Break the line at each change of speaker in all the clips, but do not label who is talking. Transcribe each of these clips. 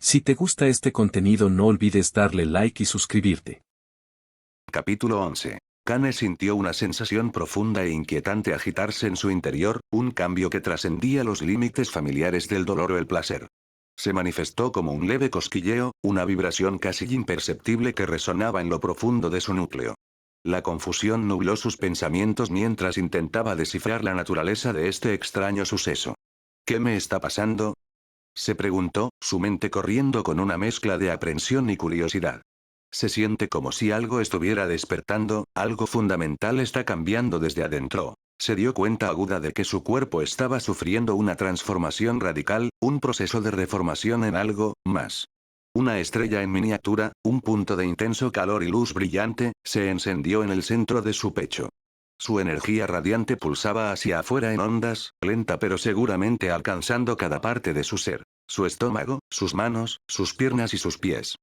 Si te gusta este contenido no olvides darle like y suscribirte.
Capítulo 11. Kane sintió una sensación profunda e inquietante agitarse en su interior, un cambio que trascendía los límites familiares del dolor o el placer. Se manifestó como un leve cosquilleo, una vibración casi imperceptible que resonaba en lo profundo de su núcleo. La confusión nubló sus pensamientos mientras intentaba descifrar la naturaleza de este extraño suceso. ¿Qué me está pasando?, se preguntó, su mente corriendo con una mezcla de aprensión y curiosidad. Se siente como si algo estuviera despertando, algo fundamental está cambiando desde adentro. Se dio cuenta aguda de que su cuerpo estaba sufriendo una transformación radical, un proceso de reformación en algo más. Una estrella en miniatura, un punto de intenso calor y luz brillante, se encendió en el centro de su pecho. Su energía radiante pulsaba hacia afuera en ondas, lenta pero seguramente alcanzando cada parte de su ser. Su estómago, sus manos, sus piernas y sus pies.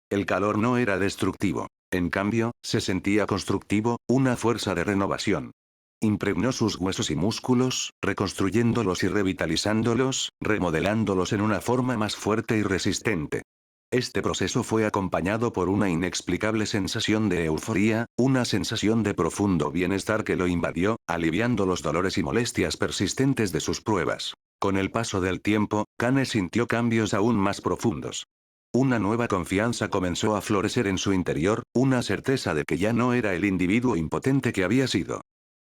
El calor no era destructivo. En cambio, se sentía constructivo, una fuerza de renovación. Impregnó sus huesos y músculos, reconstruyéndolos y revitalizándolos, remodelándolos en una forma más fuerte y resistente. Este proceso fue acompañado por una inexplicable sensación de euforía, una sensación de profundo bienestar que lo invadió, aliviando los dolores y molestias persistentes de sus pruebas. Con el paso del tiempo, Kane sintió cambios aún más profundos. Una nueva confianza comenzó a florecer en su interior, una certeza de que ya no era el individuo impotente que había sido.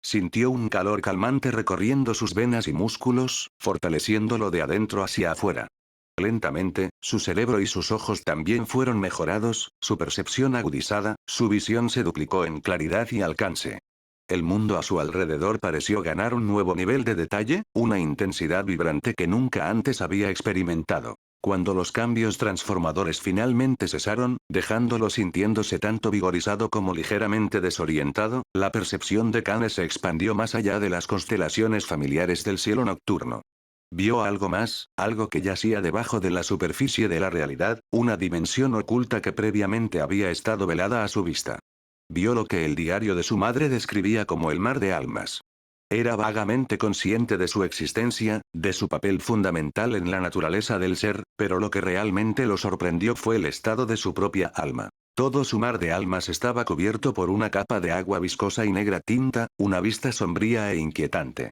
Sintió un calor calmante recorriendo sus venas y músculos, fortaleciéndolo de adentro hacia afuera. Lentamente, su cerebro y sus ojos también fueron mejorados, su percepción agudizada, su visión se duplicó en claridad y alcance. El mundo a su alrededor pareció ganar un nuevo nivel de detalle, una intensidad vibrante que nunca antes había experimentado. Cuando los cambios transformadores finalmente cesaron, dejándolo sintiéndose tanto vigorizado como ligeramente desorientado, la percepción de Kane se expandió más allá de las constelaciones familiares del cielo nocturno. Vio algo más, algo que yacía debajo de la superficie de la realidad, una dimensión oculta que previamente había estado velada a su vista. Vio lo que el diario de su madre describía como el mar de almas. Era vagamente consciente de su existencia, de su papel fundamental en la naturaleza del ser, pero lo que realmente lo sorprendió fue el estado de su propia alma. Todo su mar de almas estaba cubierto por una capa de agua viscosa y negra tinta, una vista sombría e inquietante.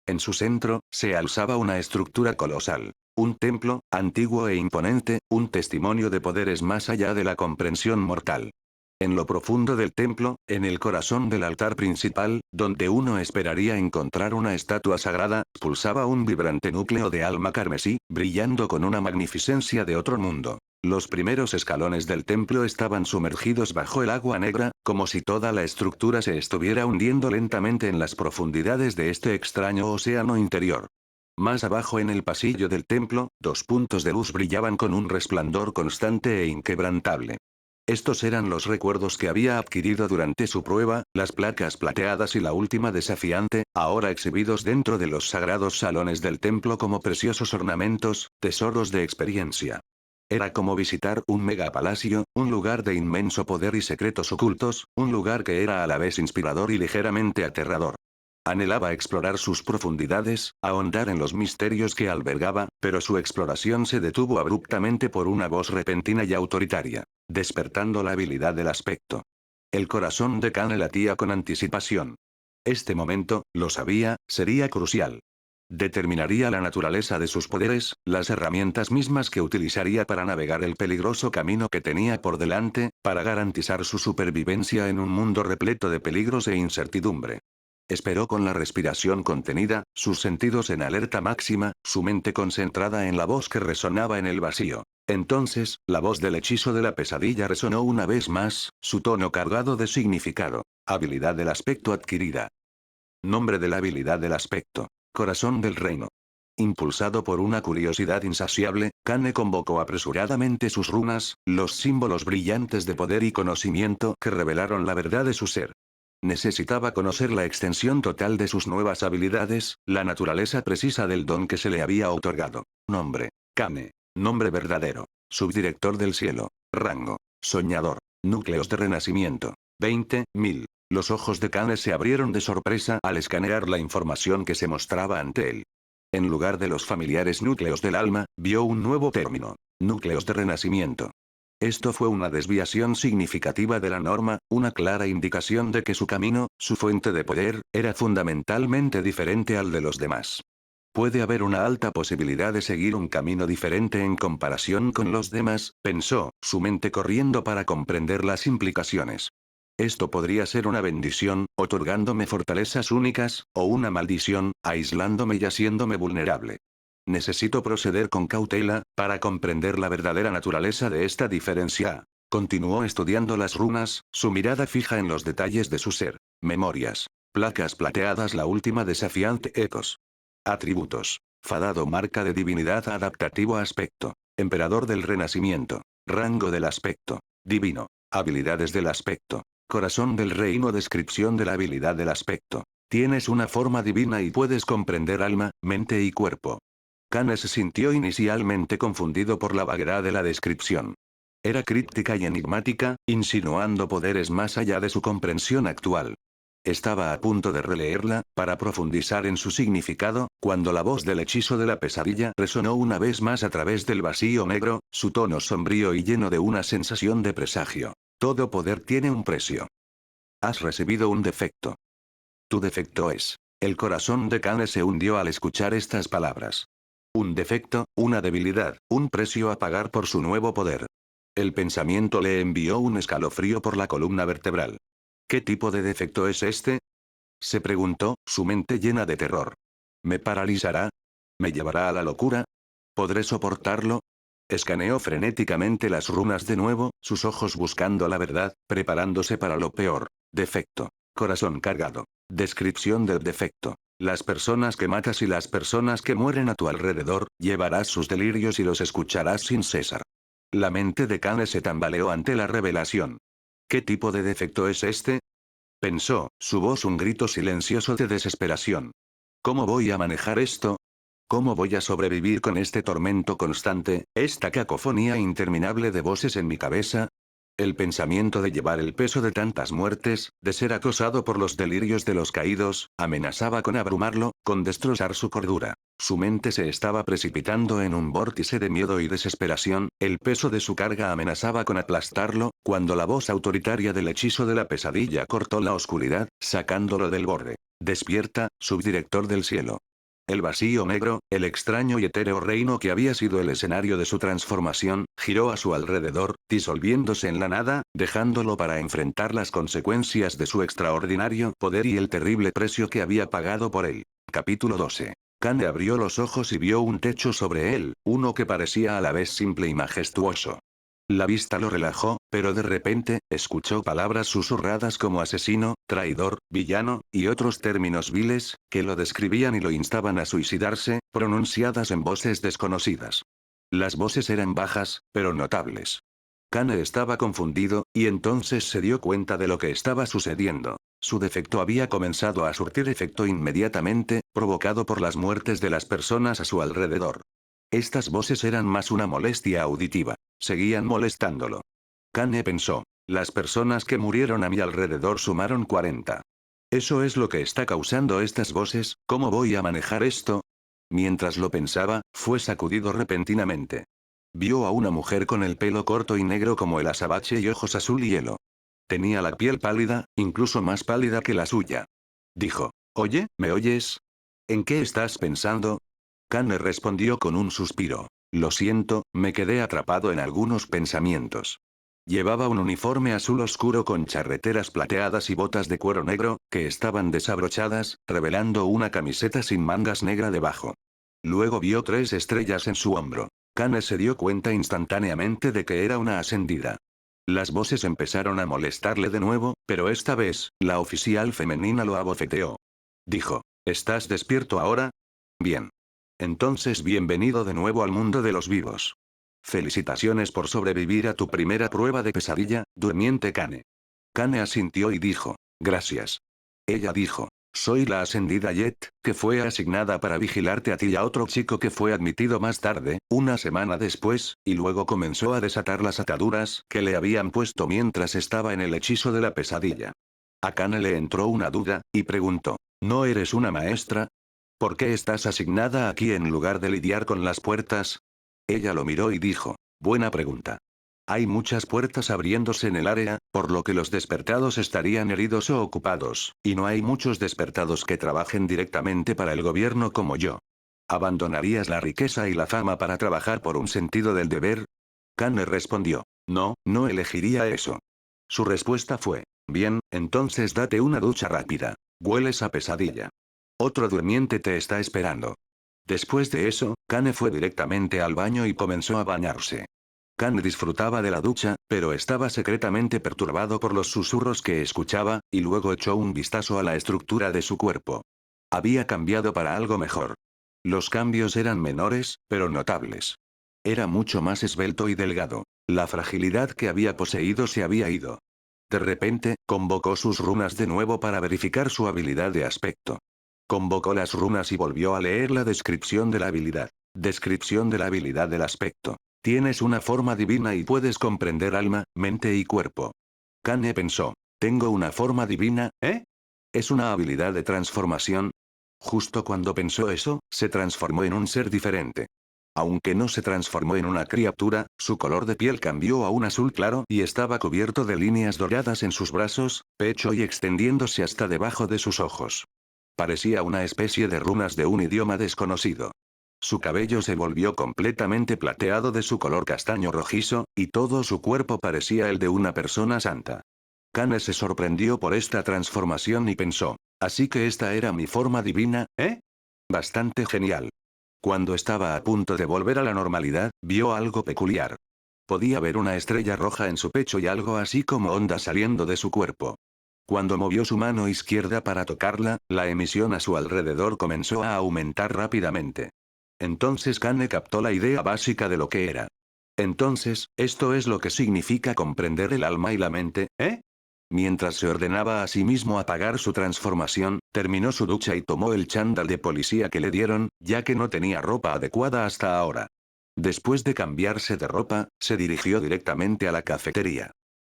En su centro, se alzaba una estructura colosal. Un templo, antiguo e imponente, un testimonio de poderes más allá de la comprensión mortal. En lo profundo del templo, en el corazón del altar principal, donde uno esperaría encontrar una estatua sagrada, pulsaba un vibrante núcleo de alma carmesí, brillando con una magnificencia de otro mundo. Los primeros escalones del templo estaban sumergidos bajo el agua negra, como si toda la estructura se estuviera hundiendo lentamente en las profundidades de este extraño océano interior. Más abajo en el pasillo del templo, dos puntos de luz brillaban con un resplandor constante e inquebrantable. Estos eran los recuerdos que había adquirido durante su prueba, las placas plateadas y la última desafiante, ahora exhibidos dentro de los sagrados salones del templo como preciosos ornamentos, tesoros de experiencia. Era como visitar un megapalacio, un lugar de inmenso poder y secretos ocultos, un lugar que era a la vez inspirador y ligeramente aterrador. Anhelaba explorar sus profundidades, ahondar en los misterios que albergaba, pero su exploración se detuvo abruptamente por una voz repentina y autoritaria, despertando la habilidad del aspecto. El corazón de Kane latía con anticipación. Este momento, lo sabía, sería crucial. Determinaría la naturaleza de sus poderes, las herramientas mismas que utilizaría para navegar el peligroso camino que tenía por delante, para garantizar su supervivencia en un mundo repleto de peligros e incertidumbre. Esperó con la respiración contenida, sus sentidos en alerta máxima, su mente concentrada en la voz que resonaba en el vacío. Entonces, la voz del hechizo de la pesadilla resonó una vez más, su tono cargado de significado. Habilidad del aspecto adquirida. Nombre de la habilidad del aspecto. Corazón del reino. Impulsado por una curiosidad insaciable, Kane convocó apresuradamente sus runas, los símbolos brillantes de poder y conocimiento que revelaron la verdad de su ser. Necesitaba conocer la extensión total de sus nuevas habilidades, la naturaleza precisa del don que se le había otorgado. Nombre: Kane. Nombre verdadero: Subdirector del cielo. Rango: Soñador. Núcleos de renacimiento: 20.000. Los ojos de Kane se abrieron de sorpresa al escanear la información que se mostraba ante él. En lugar de los familiares núcleos del alma, vio un nuevo término. Núcleos de renacimiento. Esto fue una desviación significativa de la norma, una clara indicación de que su camino, su fuente de poder, era fundamentalmente diferente al de los demás. Puede haber una alta posibilidad de seguir un camino diferente en comparación con los demás, pensó, su mente corriendo para comprender las implicaciones. Esto podría ser una bendición, otorgándome fortalezas únicas, o una maldición, aislándome y haciéndome vulnerable. Necesito proceder con cautela, para comprender la verdadera naturaleza de esta diferencia. Continuó estudiando las runas, su mirada fija en los detalles de su ser. Memorias. Placas plateadas, la última desafiante ecos. Atributos. Fadado, marca de divinidad, adaptativo, aspecto. Emperador del renacimiento. Rango del aspecto. Divino. Habilidades del aspecto. Corazón del reino, descripción de la habilidad del aspecto. Tienes una forma divina y puedes comprender alma, mente y cuerpo. Kane se sintió inicialmente confundido por la vaguedad de la descripción. Era críptica y enigmática, insinuando poderes más allá de su comprensión actual. Estaba a punto de releerla, para profundizar en su significado, cuando la voz del hechizo de la pesadilla resonó una vez más a través del vacío negro, su tono sombrío y lleno de una sensación de presagio. Todo poder tiene un precio. Has recibido un defecto. Tu defecto es. El corazón de Kane se hundió al escuchar estas palabras. Un defecto, una debilidad, un precio a pagar por su nuevo poder. El pensamiento le envió un escalofrío por la columna vertebral. ¿Qué tipo de defecto es este? Se preguntó, su mente llena de terror. ¿Me paralizará? ¿Me llevará a la locura? ¿Podré soportarlo? Escaneó frenéticamente las runas de nuevo, sus ojos buscando la verdad, preparándose para lo peor. Defecto. Corazón cargado. Descripción del defecto. Las personas que matas y las personas que mueren a tu alrededor, llevarás sus delirios y los escucharás sin cesar. La mente de Kane se tambaleó ante la revelación. ¿Qué tipo de defecto es este? Pensó, su voz un grito silencioso de desesperación. ¿Cómo voy a manejar esto? ¿Cómo voy a sobrevivir con este tormento constante, esta cacofonía interminable de voces en mi cabeza? El pensamiento de llevar el peso de tantas muertes, de ser acosado por los delirios de los caídos, amenazaba con abrumarlo, con destrozar su cordura. Su mente se estaba precipitando en un vórtice de miedo y desesperación, el peso de su carga amenazaba con aplastarlo, cuando la voz autoritaria del hechizo de la pesadilla cortó la oscuridad, sacándolo del borde. Despierta, subdirector del cielo. El vacío negro, el extraño y etéreo reino que había sido el escenario de su transformación, giró a su alrededor, disolviéndose en la nada, dejándolo para enfrentar las consecuencias de su extraordinario poder y el terrible precio que había pagado por él. Capítulo 12. Kane abrió los ojos y vio un techo sobre él, uno que parecía a la vez simple y majestuoso. La vista lo relajó, pero de repente, escuchó palabras susurradas como asesino, traidor, villano, y otros términos viles, que lo describían y lo instaban a suicidarse, pronunciadas en voces desconocidas. Las voces eran bajas, pero notables. Kane estaba confundido, y entonces se dio cuenta de lo que estaba sucediendo. Su defecto había comenzado a surtir efecto inmediatamente, provocado por las muertes de las personas a su alrededor. Estas voces eran más una molestia auditiva. Seguían molestándolo. Kane pensó. Las personas que murieron a mi alrededor sumaron 40. ¿Eso es lo que está causando estas voces? ¿Cómo voy a manejar esto? Mientras lo pensaba, fue sacudido repentinamente. Vio a una mujer con el pelo corto y negro como el azabache y ojos azul hielo. Tenía la piel pálida, incluso más pálida que la suya. Dijo. Oye, ¿me oyes? ¿En qué estás pensando? Kane respondió con un suspiro. Lo siento, me quedé atrapado en algunos pensamientos. Llevaba un uniforme azul oscuro con charreteras plateadas y botas de cuero negro, que estaban desabrochadas, revelando una camiseta sin mangas negra debajo. Luego vio 3 estrellas en su hombro. Kane se dio cuenta instantáneamente de que era una ascendida. Las voces empezaron a molestarle de nuevo, pero esta vez, la oficial femenina lo abofeteó. Dijo, ¿estás despierto ahora? Bien. Entonces bienvenido de nuevo al mundo de los vivos. Felicitaciones por sobrevivir a tu primera prueba de pesadilla, durmiente Kane. Kane asintió y dijo, gracias. Ella dijo, soy la ascendida Jet, que fue asignada para vigilarte a ti y a otro chico que fue admitido más tarde, una semana después, y luego comenzó a desatar las ataduras que le habían puesto mientras estaba en el hechizo de la pesadilla. A Kane le entró una duda, y preguntó, ¿no eres una maestra? ¿Por qué estás asignada aquí en lugar de lidiar con las puertas? Ella lo miró y dijo, Buena pregunta. Hay muchas puertas abriéndose en el área, por lo que los despertados estarían heridos o ocupados, y no hay muchos despertados que trabajen directamente para el gobierno como yo. ¿Abandonarías la riqueza y la fama para trabajar por un sentido del deber? Kane respondió. No, no elegiría eso. Su respuesta fue. Bien, entonces date una ducha rápida. Hueles a pesadilla. Otro durmiente te está esperando. Después de eso, Kane fue directamente al baño y comenzó a bañarse. Kane disfrutaba de la ducha, pero estaba secretamente perturbado por los susurros que escuchaba, y luego echó un vistazo a la estructura de su cuerpo. Había cambiado para algo mejor. Los cambios eran menores, pero notables. Era mucho más esbelto y delgado. La fragilidad que había poseído se había ido. De repente, convocó sus runas de nuevo para verificar su habilidad de aspecto. Convocó las runas y volvió a leer la descripción de la habilidad. Descripción de la habilidad del aspecto. Tienes una forma divina y puedes comprender alma, mente y cuerpo. Kane pensó. ¿Tengo una forma divina, eh? ¿Es una habilidad de transformación? Justo cuando pensó eso, se transformó en un ser diferente. Aunque no se transformó en una criatura, su color de piel cambió a un azul claro y estaba cubierto de líneas doradas en sus brazos, pecho y extendiéndose hasta debajo de sus ojos. Parecía una especie de runas de un idioma desconocido. Su cabello se volvió completamente plateado de su color castaño rojizo, y todo su cuerpo parecía el de una persona santa. Kane se sorprendió por esta transformación y pensó, ¿así que esta era mi forma divina, eh? Bastante genial. Cuando estaba a punto de volver a la normalidad, vio algo peculiar. Podía ver una estrella roja en su pecho y algo así como ondas saliendo de su cuerpo. Cuando movió su mano izquierda para tocarla, la emisión a su alrededor comenzó a aumentar rápidamente. Entonces Kane captó la idea básica de lo que era. Entonces, esto es lo que significa comprender el alma y la mente, ¿eh? Mientras se ordenaba a sí mismo apagar su transformación, terminó su ducha y tomó el chándal de policía que le dieron, ya que no tenía ropa adecuada hasta ahora. Después de cambiarse de ropa, se dirigió directamente a la cafetería.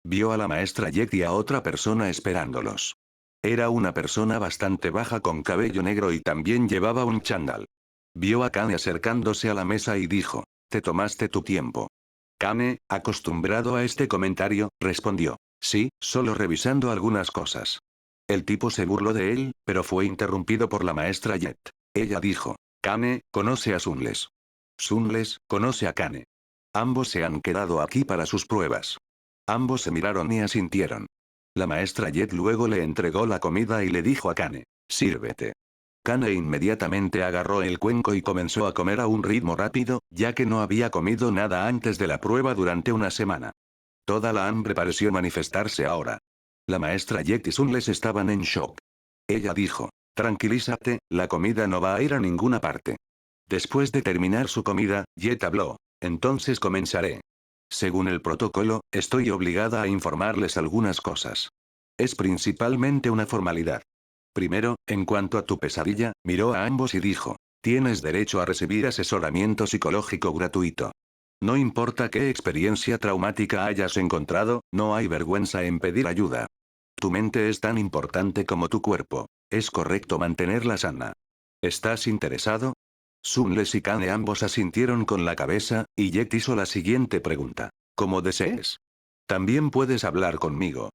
Vio a la maestra Jet y a otra persona esperándolos. Era una persona bastante baja con cabello negro y también llevaba un chándal. Vio a Kane acercándose a la mesa y dijo, «Te tomaste tu tiempo». Kane, acostumbrado a este comentario, respondió, «Sí, solo revisando algunas cosas». El tipo se burló de él, pero fue interrumpido por la maestra Jet. Ella dijo, «Kane, conoce a Sunles». Sunles, conoce a Kane. Ambos se han quedado aquí para sus pruebas. Ambos se miraron y asintieron. La maestra Jet luego le entregó la comida y le dijo a Kane, «Sírvete». Kane inmediatamente agarró el cuenco y comenzó a comer a un ritmo rápido, ya que no había comido nada antes de la prueba durante una semana. Toda la hambre pareció manifestarse ahora. La maestra Jet y Sunles estaban en shock. Ella dijo, «Tranquilízate, la comida no va a ir a ninguna parte». Después de terminar su comida, Jet habló, «Entonces comenzaré. Según el protocolo, estoy obligada a informarles algunas cosas. Es principalmente una formalidad. Primero, en cuanto a tu pesadilla, miró a ambos y dijo, tienes derecho a recibir asesoramiento psicológico gratuito. No importa qué experiencia traumática hayas encontrado, no hay vergüenza en pedir ayuda. Tu mente es tan importante como tu cuerpo. Es correcto mantenerla sana. ¿Estás interesado? Sunles y Kane ambos asintieron con la cabeza, y Jet hizo la siguiente pregunta. ¿Cómo desees? También puedes hablar conmigo.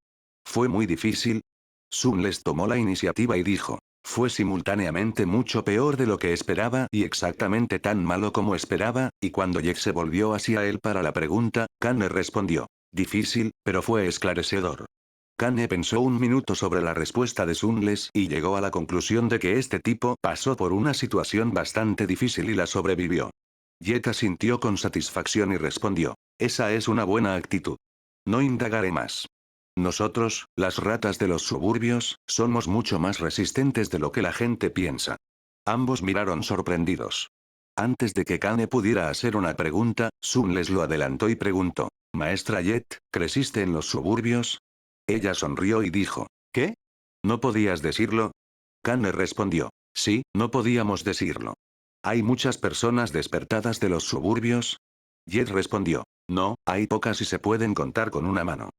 ¿Fue muy difícil? Sunles tomó la iniciativa y dijo. Fue simultáneamente mucho peor de lo que esperaba y exactamente tan malo como esperaba, y cuando Jet se volvió hacia él para la pregunta, Kane respondió. Difícil, pero fue esclarecedor. Kane pensó un minuto sobre la respuesta de Sunles y llegó a la conclusión de que este tipo pasó por una situación bastante difícil y la sobrevivió. Jet asintió con satisfacción y respondió. Esa es una buena actitud. No indagaré más. Nosotros, las ratas de los suburbios, somos mucho más resistentes de lo que la gente piensa. Ambos miraron sorprendidos. Antes de que Kane pudiera hacer una pregunta, Sunles lo adelantó y preguntó. Maestra Jet, ¿creciste en los suburbios? Ella sonrió y dijo. ¿Qué? ¿No podías decirlo? Kane respondió. Sí, no podíamos decirlo. ¿Hay muchas personas despertadas de los suburbios? Jet respondió. No, hay pocas y se pueden contar con una mano.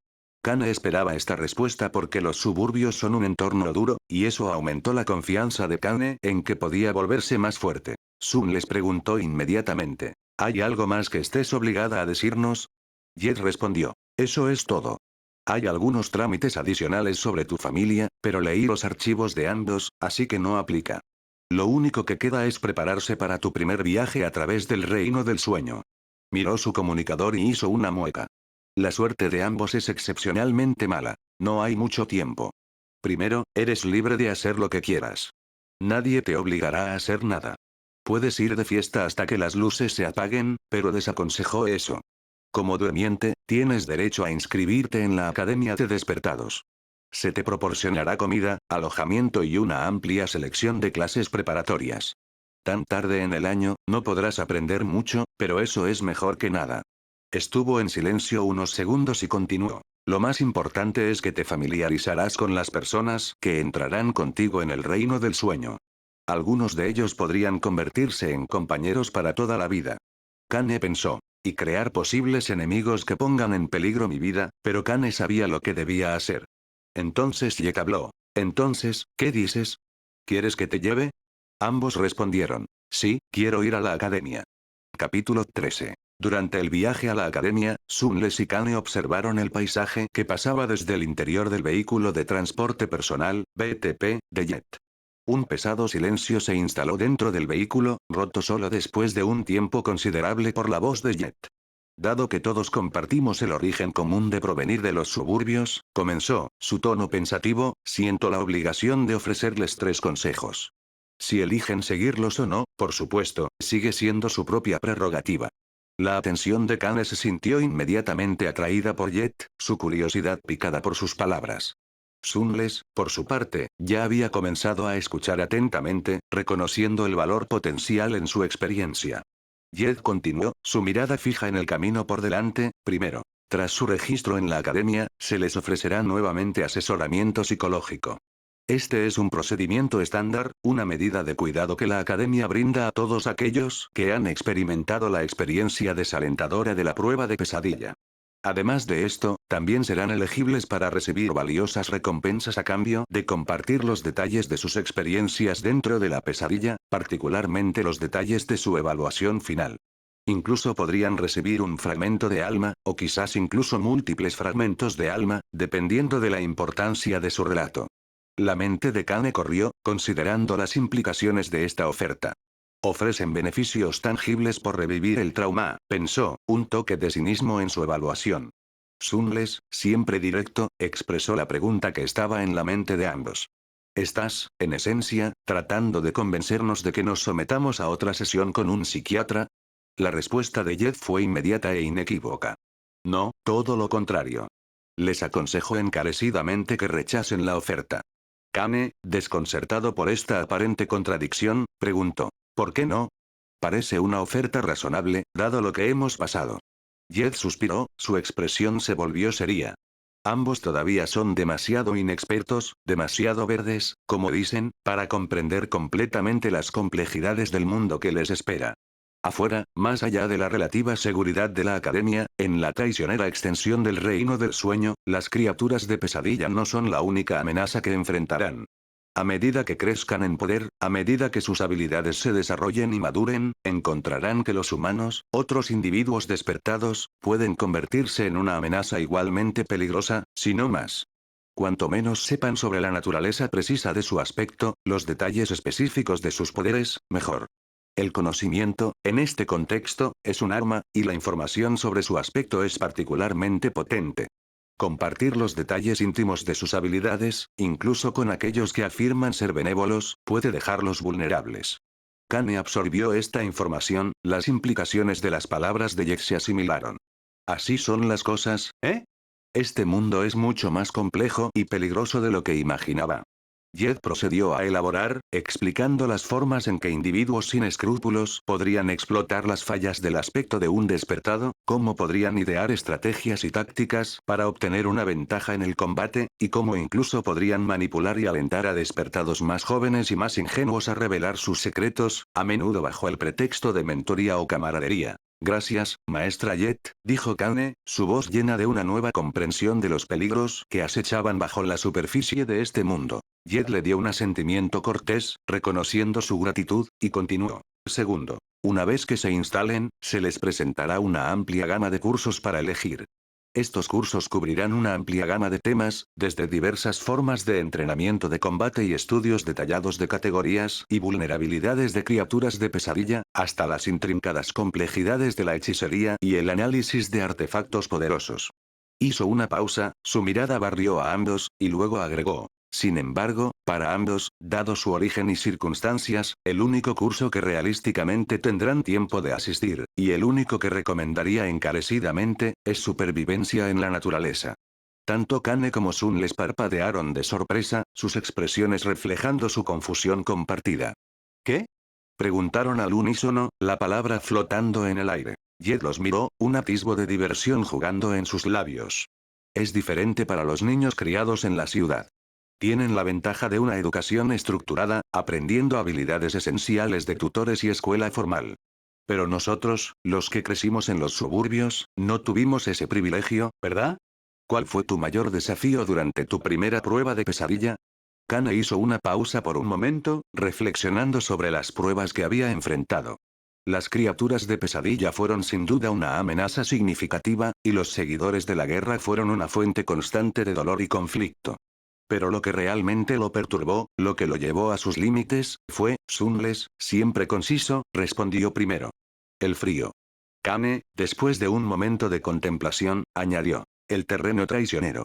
Kane esperaba esta respuesta porque los suburbios son un entorno duro, y eso aumentó la confianza de Kane en que podía volverse más fuerte. Sun les preguntó inmediatamente. ¿Hay algo más que estés obligada a decirnos? Jet respondió. Eso es todo. Hay algunos trámites adicionales sobre tu familia, pero leí los archivos de ambos, así que no aplica. Lo único que queda es prepararse para tu primer viaje a través del reino del sueño. Miró su comunicador y hizo una mueca. La suerte de ambos es excepcionalmente mala. No hay mucho tiempo. Primero, eres libre de hacer lo que quieras. Nadie te obligará a hacer nada. Puedes ir de fiesta hasta que las luces se apaguen, pero desaconsejó eso. Como durmiente, tienes derecho a inscribirte en la Academia de Despertados. Se te proporcionará comida, alojamiento y una amplia selección de clases preparatorias. Tan tarde en el año, no podrás aprender mucho, pero eso es mejor que nada. Estuvo en silencio unos segundos y continuó. Lo más importante es que te familiarizarás con las personas que entrarán contigo en el reino del sueño. Algunos de ellos podrían convertirse en compañeros para toda la vida. Kane pensó. Y crear posibles enemigos que pongan en peligro mi vida, pero Kane sabía lo que debía hacer. Entonces Jet habló. Entonces, ¿qué dices? ¿Quieres que te lleve? Ambos respondieron. Sí, quiero ir a la academia. Capítulo 13. Durante el viaje a la academia, Sunles y Kane observaron el paisaje que pasaba desde el interior del vehículo de transporte personal, BTP, de Jet. Un pesado silencio se instaló dentro del vehículo, roto solo después de un tiempo considerable por la voz de Jet. Dado que todos compartimos el origen común de provenir de los suburbios, comenzó, su tono pensativo, siento la obligación de ofrecerles 3 consejos. Si eligen seguirlos o no, por supuesto, sigue siendo su propia prerrogativa. La atención de Kane se sintió inmediatamente atraída por Jet, su curiosidad picada por sus palabras. Sunles, por su parte, ya había comenzado a escuchar atentamente, reconociendo el valor potencial en su experiencia. Jet continuó, su mirada fija en el camino por delante. Primero, tras su registro en la academia, se les ofrecerá nuevamente asesoramiento psicológico. Este es un procedimiento estándar, una medida de cuidado que la academia brinda a todos aquellos que han experimentado la experiencia desalentadora de la prueba de pesadilla. Además de esto, también serán elegibles para recibir valiosas recompensas a cambio de compartir los detalles de sus experiencias dentro de la pesadilla, particularmente los detalles de su evaluación final. Incluso podrían recibir un fragmento de alma, o quizás incluso múltiples fragmentos de alma, dependiendo de la importancia de su relato. La mente de Kane corrió, considerando las implicaciones de esta oferta. Ofrecen beneficios tangibles por revivir el trauma, pensó, un toque de cinismo en su evaluación. Sunles, siempre directo, expresó la pregunta que estaba en la mente de ambos. ¿Estás, en esencia, tratando de convencernos de que nos sometamos a otra sesión con un psiquiatra? La respuesta de Jet fue inmediata e inequívoca. No, todo lo contrario. Les aconsejo encarecidamente que rechacen la oferta. Kane, desconcertado por esta aparente contradicción, preguntó. ¿Por qué no? Parece una oferta razonable, dado lo que hemos pasado. Jet suspiró, su expresión se volvió seria. Ambos todavía son demasiado inexpertos, demasiado verdes, como dicen, para comprender completamente las complejidades del mundo que les espera. Afuera, más allá de la relativa seguridad de la academia, en la traicionera extensión del reino del sueño, las criaturas de pesadilla no son la única amenaza que enfrentarán. A medida que crezcan en poder, a medida que sus habilidades se desarrollen y maduren, encontrarán que los humanos, otros individuos despertados, pueden convertirse en una amenaza igualmente peligrosa, si no más. Cuanto menos sepan sobre la naturaleza precisa de su aspecto, los detalles específicos de sus poderes, mejor. El conocimiento, en este contexto, es un arma, y la información sobre su aspecto es particularmente potente. Compartir los detalles íntimos de sus habilidades, incluso con aquellos que afirman ser benévolos, puede dejarlos vulnerables. Kane absorbió esta información, las implicaciones de las palabras de Jet se asimilaron. Así son las cosas, ¿eh? Este mundo es mucho más complejo y peligroso de lo que imaginaba. Jet procedió a elaborar, explicando las formas en que individuos sin escrúpulos podrían explotar las fallas del aspecto de un despertado, cómo podrían idear estrategias y tácticas para obtener una ventaja en el combate, y cómo incluso podrían manipular y alentar a despertados más jóvenes y más ingenuos a revelar sus secretos, a menudo bajo el pretexto de mentoría o camaradería. Gracias, maestra Jet, dijo Kane, su voz llena de una nueva comprensión de los peligros que acechaban bajo la superficie de este mundo. Jet le dio un asentimiento cortés, reconociendo su gratitud, y continuó. Segundo. Una vez que se instalen, se les presentará una amplia gama de cursos para elegir. Estos cursos cubrirán una amplia gama de temas, desde diversas formas de entrenamiento de combate y estudios detallados de categorías y vulnerabilidades de criaturas de pesadilla, hasta las intrincadas complejidades de la hechicería y el análisis de artefactos poderosos. Hizo una pausa, su mirada barrió a ambos, y luego agregó. Sin embargo, para ambos, dado su origen y circunstancias, el único curso que realísticamente tendrán tiempo de asistir, y el único que recomendaría encarecidamente, es supervivencia en la naturaleza. Tanto Kane como Sun les parpadearon de sorpresa, sus expresiones reflejando su confusión compartida. ¿Qué? Preguntaron al unísono, la palabra flotando en el aire. Jed los miró, un atisbo de diversión jugando en sus labios. Es diferente para los niños criados en la ciudad. Tienen la ventaja de una educación estructurada, aprendiendo habilidades esenciales de tutores y escuela formal. Pero nosotros, los que crecimos en los suburbios, no tuvimos ese privilegio, ¿verdad? ¿Cuál fue tu mayor desafío durante tu primera prueba de pesadilla? Kane hizo una pausa por un momento, reflexionando sobre las pruebas que había enfrentado. Las criaturas de pesadilla fueron sin duda una amenaza significativa, y los seguidores de la guerra fueron una fuente constante de dolor y conflicto. Pero lo que realmente lo perturbó, lo que lo llevó a sus límites, fue, Sunles, siempre conciso, respondió primero. El frío. Kane, después de un momento de contemplación, añadió. El terreno traicionero.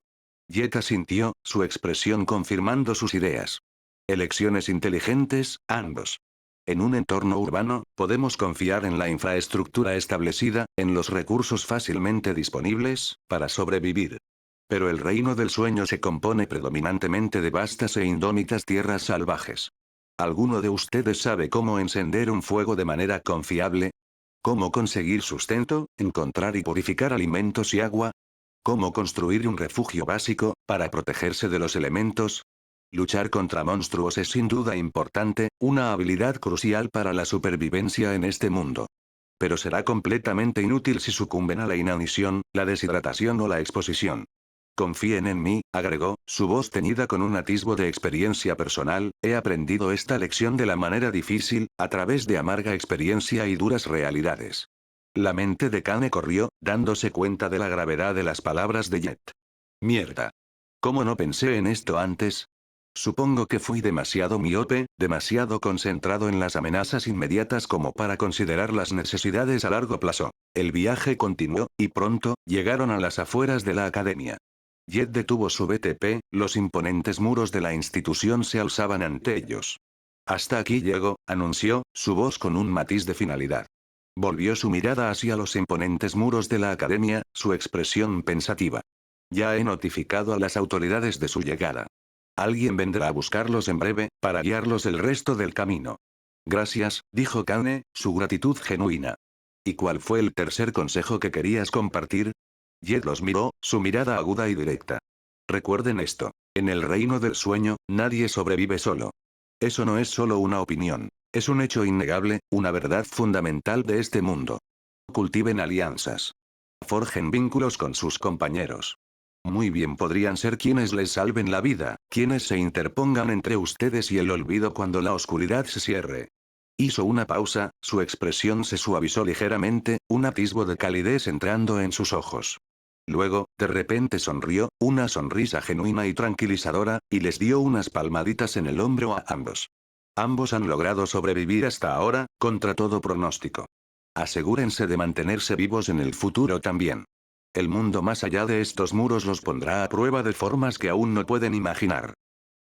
Jet asintió, su expresión confirmando sus ideas. Elecciones inteligentes, ambos. En un entorno urbano, podemos confiar en la infraestructura establecida, en los recursos fácilmente disponibles, para sobrevivir. Pero el reino del sueño se compone predominantemente de vastas e indómitas tierras salvajes. ¿Alguno de ustedes sabe cómo encender un fuego de manera confiable? ¿Cómo conseguir sustento, encontrar y purificar alimentos y agua? ¿Cómo construir un refugio básico, para protegerse de los elementos? Luchar contra monstruos es sin duda importante, una habilidad crucial para la supervivencia en este mundo. Pero será completamente inútil si sucumben a la inanición, la deshidratación o la exposición. Confíen en mí, agregó, su voz teñida con un atisbo de experiencia personal, he aprendido esta lección de la manera difícil, a través de amarga experiencia y duras realidades. La mente de Kane corrió, dándose cuenta de la gravedad de las palabras de Jet. Mierda. ¿Cómo no pensé en esto antes? Supongo que fui demasiado miope, demasiado concentrado en las amenazas inmediatas como para considerar las necesidades a largo plazo. El viaje continuó, y pronto, llegaron a las afueras de la academia. Jet detuvo su BTP, los imponentes muros de la institución se alzaban ante ellos. Hasta aquí llego, anunció, su voz con un matiz de finalidad. Volvió su mirada hacia los imponentes muros de la academia, su expresión pensativa. Ya he notificado a las autoridades de su llegada. Alguien vendrá a buscarlos en breve, para guiarlos el resto del camino. Gracias, dijo Kane, su gratitud genuina. ¿Y cuál fue el tercer consejo que querías compartir? Jet los miró, su mirada aguda y directa. Recuerden esto. En el reino del sueño, nadie sobrevive solo. Eso no es solo una opinión. Es un hecho innegable, una verdad fundamental de este mundo. Cultiven alianzas. Forjen vínculos con sus compañeros. Muy bien podrían ser quienes les salven la vida, quienes se interpongan entre ustedes y el olvido cuando la oscuridad se cierre. Hizo una pausa, su expresión se suavizó ligeramente, un atisbo de calidez entrando en sus ojos. Luego, de repente sonrió, una sonrisa genuina y tranquilizadora, y les dio unas palmaditas en el hombro a ambos. Ambos han logrado sobrevivir hasta ahora, contra todo pronóstico. Asegúrense de mantenerse vivos en el futuro también. El mundo más allá de estos muros los pondrá a prueba de formas que aún no pueden imaginar.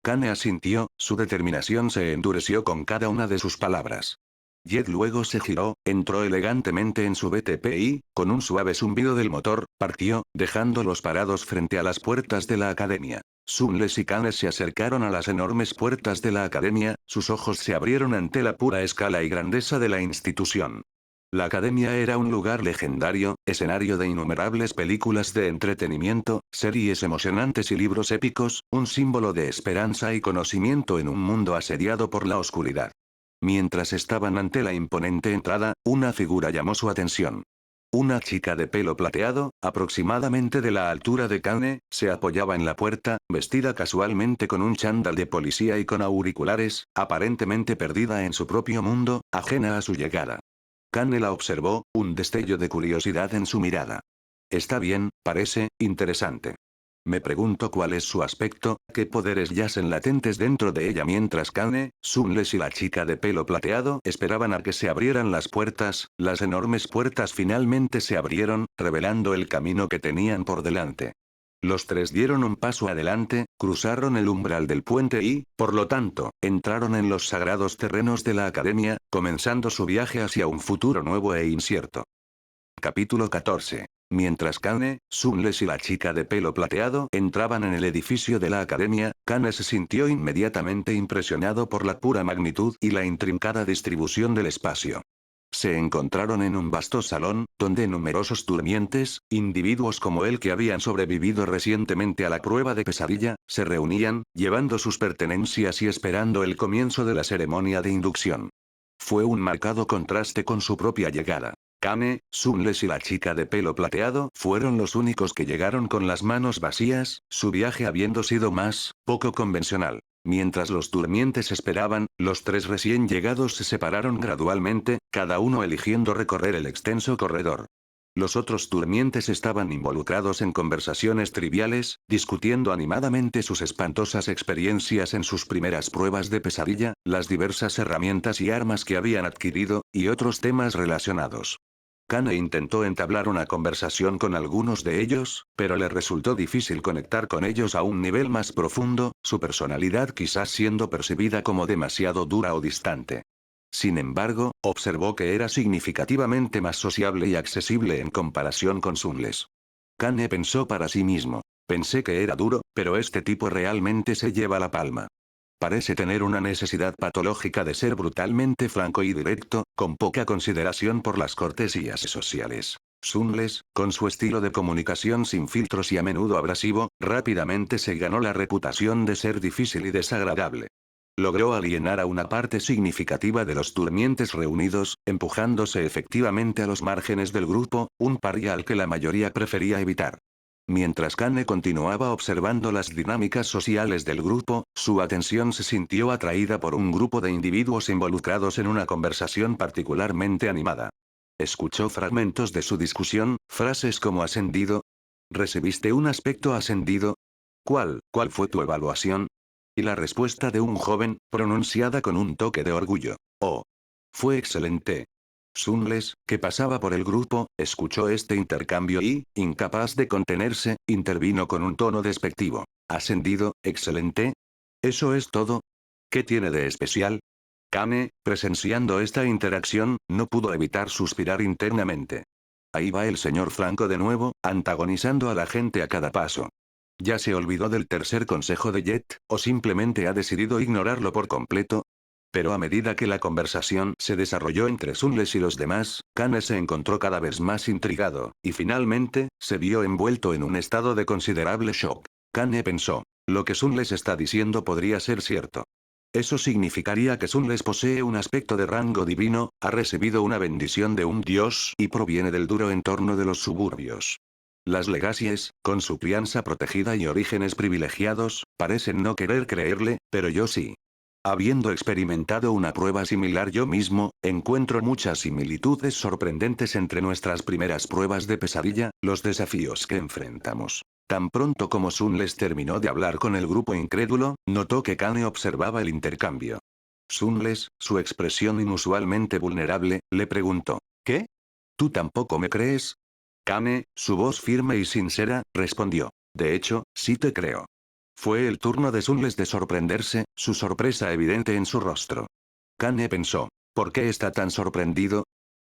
Kane asintió, su determinación se endureció con cada una de sus palabras. Jet luego se giró, entró elegantemente en su BTP y, con un suave zumbido del motor, partió, dejándolos parados frente a las puertas de la academia. Sunles y Kane se acercaron a las enormes puertas de la academia, sus ojos se abrieron ante la pura escala y grandeza de la institución. La academia era un lugar legendario, escenario de innumerables películas de entretenimiento, series emocionantes y libros épicos, un símbolo de esperanza y conocimiento en un mundo asediado por la oscuridad. Mientras estaban ante la imponente entrada, una figura llamó su atención. Una chica de pelo plateado, aproximadamente de la altura de Kane, se apoyaba en la puerta, vestida casualmente con un chándal de policía y con auriculares, aparentemente perdida en su propio mundo, ajena a su llegada. Kane la observó, un destello de curiosidad en su mirada. Está bien, parece interesante. Me pregunto cuál es su aspecto, qué poderes yacen latentes dentro de ella mientras Kane, Sunles y la chica de pelo plateado esperaban a que se abrieran las puertas, las enormes puertas finalmente se abrieron, revelando el camino que tenían por delante. Los tres dieron un paso adelante, cruzaron el umbral del puente y, por lo tanto, entraron en los sagrados terrenos de la academia, comenzando su viaje hacia un futuro nuevo e incierto. Capítulo 14. Mientras Kane, Sunles y la chica de pelo plateado entraban en el edificio de la academia, Kane se sintió inmediatamente impresionado por la pura magnitud y la intrincada distribución del espacio. Se encontraron en un vasto salón, donde numerosos durmientes, individuos como él que habían sobrevivido recientemente a la prueba de pesadilla, se reunían, llevando sus pertenencias y esperando el comienzo de la ceremonia de inducción. Fue un marcado contraste con su propia llegada. Kane, Sunles y la chica de pelo plateado fueron los únicos que llegaron con las manos vacías, su viaje habiendo sido más, poco convencional. Mientras los durmientes esperaban, los tres recién llegados se separaron gradualmente, cada uno eligiendo recorrer el extenso corredor. Los otros durmientes estaban involucrados en conversaciones triviales, discutiendo animadamente sus espantosas experiencias en sus primeras pruebas de pesadilla, las diversas herramientas y armas que habían adquirido, y otros temas relacionados. Kane intentó entablar una conversación con algunos de ellos, pero le resultó difícil conectar con ellos a un nivel más profundo, su personalidad quizás siendo percibida como demasiado dura o distante. Sin embargo, observó que era significativamente más sociable y accesible en comparación con Sunles. Kane pensó para sí mismo. Pensé que era duro, pero este tipo realmente se lleva la palma. Parece tener una necesidad patológica de ser brutalmente franco y directo, con poca consideración por las cortesías sociales. Sunles, con su estilo de comunicación sin filtros y a menudo abrasivo, rápidamente se ganó la reputación de ser difícil y desagradable. Logró alienar a una parte significativa de los durmientes reunidos, empujándose efectivamente a los márgenes del grupo, un paria al que la mayoría prefería evitar. Mientras Kane continuaba observando las dinámicas sociales del grupo, su atención se sintió atraída por un grupo de individuos involucrados en una conversación particularmente animada. Escuchó fragmentos de su discusión, frases como ascendido. ¿Recibiste un aspecto ascendido? ¿Cuál fue tu evaluación? Y la respuesta de un joven, pronunciada con un toque de orgullo. Oh. Fue excelente. Sunles, que pasaba por el grupo, escuchó este intercambio y, incapaz de contenerse, intervino con un tono despectivo. ¿Ascendido, excelente? ¿Eso es todo? ¿Qué tiene de especial? Kane, presenciando esta interacción, no pudo evitar suspirar internamente. Ahí va el señor Franco de nuevo, antagonizando a la gente a cada paso. ¿Ya se olvidó del tercer consejo de Jet, o simplemente ha decidido ignorarlo por completo? Pero a medida que la conversación se desarrolló entre Sunles y los demás, Kane se encontró cada vez más intrigado, y finalmente, se vio envuelto en un estado de considerable shock. Kane pensó, lo que Sunles está diciendo podría ser cierto. Eso significaría que Sunles posee un aspecto de rango divino, ha recibido una bendición de un dios y proviene del duro entorno de los suburbios. Las Legacies, con su crianza protegida y orígenes privilegiados, parecen no querer creerle, pero yo sí. Habiendo experimentado una prueba similar yo mismo, encuentro muchas similitudes sorprendentes entre nuestras primeras pruebas de pesadilla, los desafíos que enfrentamos. Tan pronto como Sunles terminó de hablar con el grupo incrédulo, notó que Kane observaba el intercambio. Sunles, su expresión inusualmente vulnerable, le preguntó, ¿qué? ¿Tú tampoco me crees? Kane, su voz firme y sincera, respondió, de hecho, sí te creo. Fue el turno de Sunles de sorprenderse, su sorpresa evidente en su rostro. Kane pensó, ¿por qué está tan sorprendido?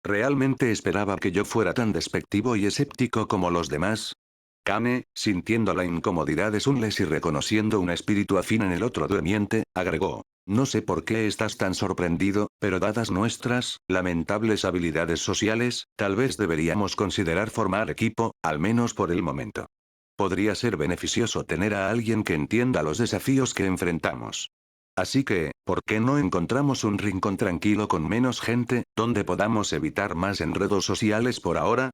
¿Realmente esperaba que yo fuera tan despectivo y escéptico como los demás? Kane, sintiendo la incomodidad de Sunles y reconociendo un espíritu afín en el otro durmiente, agregó, no sé por qué estás tan sorprendido, pero dadas nuestras, lamentables habilidades sociales, tal vez deberíamos considerar formar equipo, al menos por el momento. Podría ser beneficioso tener a alguien que entienda los desafíos que enfrentamos. Así que, ¿por qué no encontramos un rincón tranquilo con menos gente, donde podamos evitar más enredos sociales por ahora?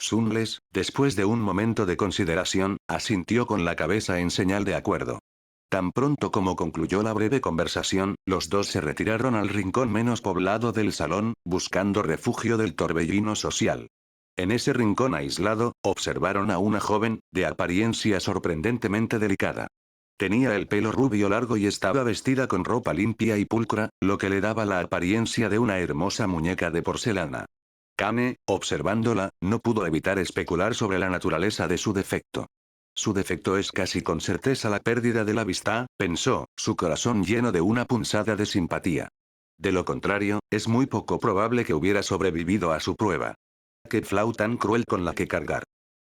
Sunles, después de un momento de consideración, asintió con la cabeza en señal de acuerdo. Tan pronto como concluyó la breve conversación, los dos se retiraron al rincón menos poblado del salón, buscando refugio del torbellino social. En ese rincón aislado, observaron a una joven, de apariencia sorprendentemente delicada. Tenía el pelo rubio largo y estaba vestida con ropa limpia y pulcra, lo que le daba la apariencia de una hermosa muñeca de porcelana. Kane, observándola, no pudo evitar especular sobre la naturaleza de su defecto. Su defecto es casi con certeza la pérdida de la vista, pensó, su corazón lleno de una punzada de simpatía. De lo contrario, es muy poco probable que hubiera sobrevivido a su prueba. Qué flau tan cruel con la que cargar.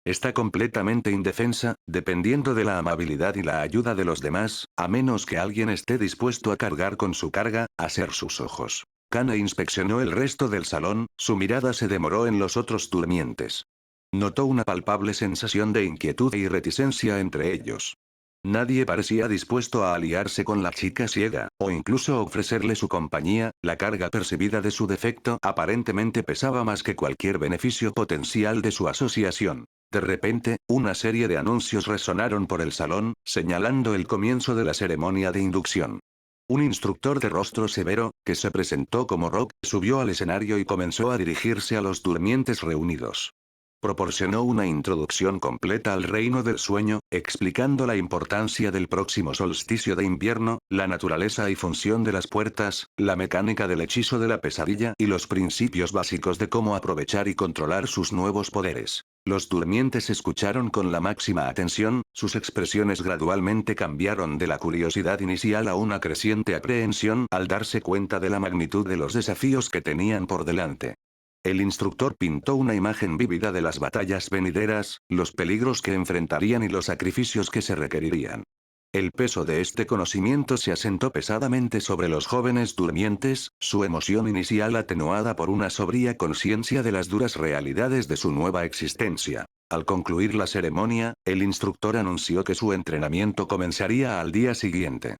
Está completamente indefensa, dependiendo de la amabilidad y la ayuda de los demás, a menos que alguien esté dispuesto a cargar con su carga, a ser sus ojos. Kane inspeccionó el resto del salón, su mirada se demoró en los otros durmientes. Notó una palpable sensación de inquietud y reticencia entre ellos. Nadie parecía dispuesto a aliarse con la chica ciega, o incluso ofrecerle su compañía. La carga percibida de su defecto aparentemente pesaba más que cualquier beneficio potencial de su asociación. De repente, una serie de anuncios resonaron por el salón, señalando el comienzo de la ceremonia de inducción. Un instructor de rostro severo, que se presentó como Rock, subió al escenario y comenzó a dirigirse a los durmientes reunidos. Proporcionó una introducción completa al reino del sueño, explicando la importancia del próximo solsticio de invierno, la naturaleza y función de las puertas, la mecánica del hechizo de la pesadilla y los principios básicos de cómo aprovechar y controlar sus nuevos poderes. Los durmientes escucharon con la máxima atención, sus expresiones gradualmente cambiaron de la curiosidad inicial a una creciente aprehensión al darse cuenta de la magnitud de los desafíos que tenían por delante. El instructor pintó una imagen vívida de las batallas venideras, los peligros que enfrentarían y los sacrificios que se requerirían. El peso de este conocimiento se asentó pesadamente sobre los jóvenes durmientes, su emoción inicial atenuada por una sobria conciencia de las duras realidades de su nueva existencia. Al concluir la ceremonia, el instructor anunció que su entrenamiento comenzaría al día siguiente.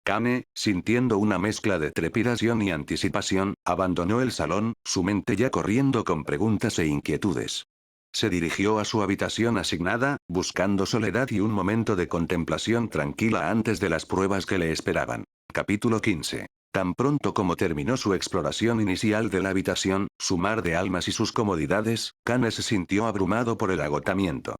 Kane, sintiendo una mezcla de trepidación y anticipación, abandonó el salón, su mente ya corriendo con preguntas e inquietudes. Se dirigió a su habitación asignada, buscando soledad y un momento de contemplación tranquila antes de las pruebas que le esperaban. Capítulo 15. Tan pronto como terminó su exploración inicial de la habitación, su mar de almas y sus comodidades, Kane se sintió abrumado por el agotamiento.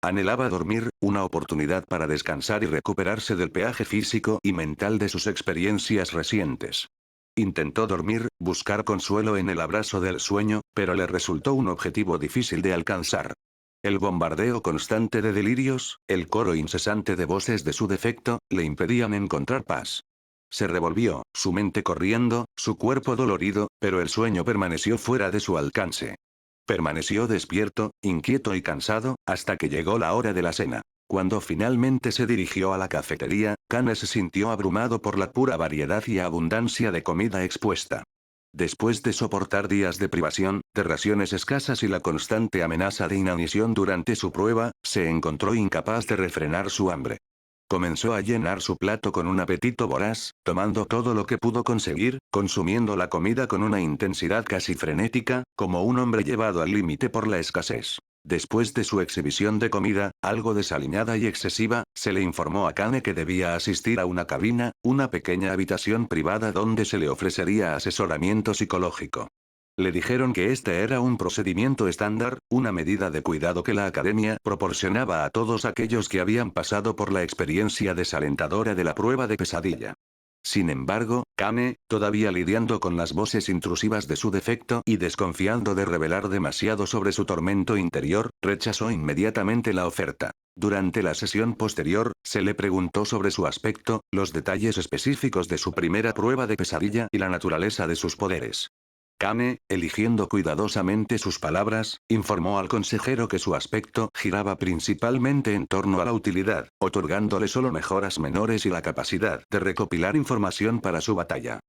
Anhelaba dormir, una oportunidad para descansar y recuperarse del peaje físico y mental de sus experiencias recientes. Intentó dormir, buscar consuelo en el abrazo del sueño, pero le resultó un objetivo difícil de alcanzar. El bombardeo constante de delirios, el coro incesante de voces de su defecto, le impedían encontrar paz. Se revolvió, su mente corriendo, su cuerpo dolorido, pero el sueño permaneció fuera de su alcance. Permaneció despierto, inquieto y cansado, hasta que llegó la hora de la cena. Cuando finalmente se dirigió a la cafetería, Kane se sintió abrumado por la pura variedad y abundancia de comida expuesta. Después de soportar días de privación, de raciones escasas y la constante amenaza de inanición durante su prueba, se encontró incapaz de refrenar su hambre. Comenzó a llenar su plato con un apetito voraz, tomando todo lo que pudo conseguir, consumiendo la comida con una intensidad casi frenética, como un hombre llevado al límite por la escasez. Después de su exhibición de comida, algo desaliñada y excesiva, se le informó a Kane que debía asistir a una cabina, una pequeña habitación privada donde se le ofrecería asesoramiento psicológico. Le dijeron que este era un procedimiento estándar, una medida de cuidado que la academia proporcionaba a todos aquellos que habían pasado por la experiencia desalentadora de la prueba de pesadilla. Sin embargo, Kane, todavía lidiando con las voces intrusivas de su defecto y desconfiando de revelar demasiado sobre su tormento interior, rechazó inmediatamente la oferta. Durante la sesión posterior, se le preguntó sobre su aspecto, los detalles específicos de su primera prueba de pesadilla y la naturaleza de sus poderes. Kane, eligiendo cuidadosamente sus palabras, informó al consejero que su aspecto giraba principalmente en torno a la utilidad, otorgándole solo mejoras menores y la capacidad de recopilar información para su batalla.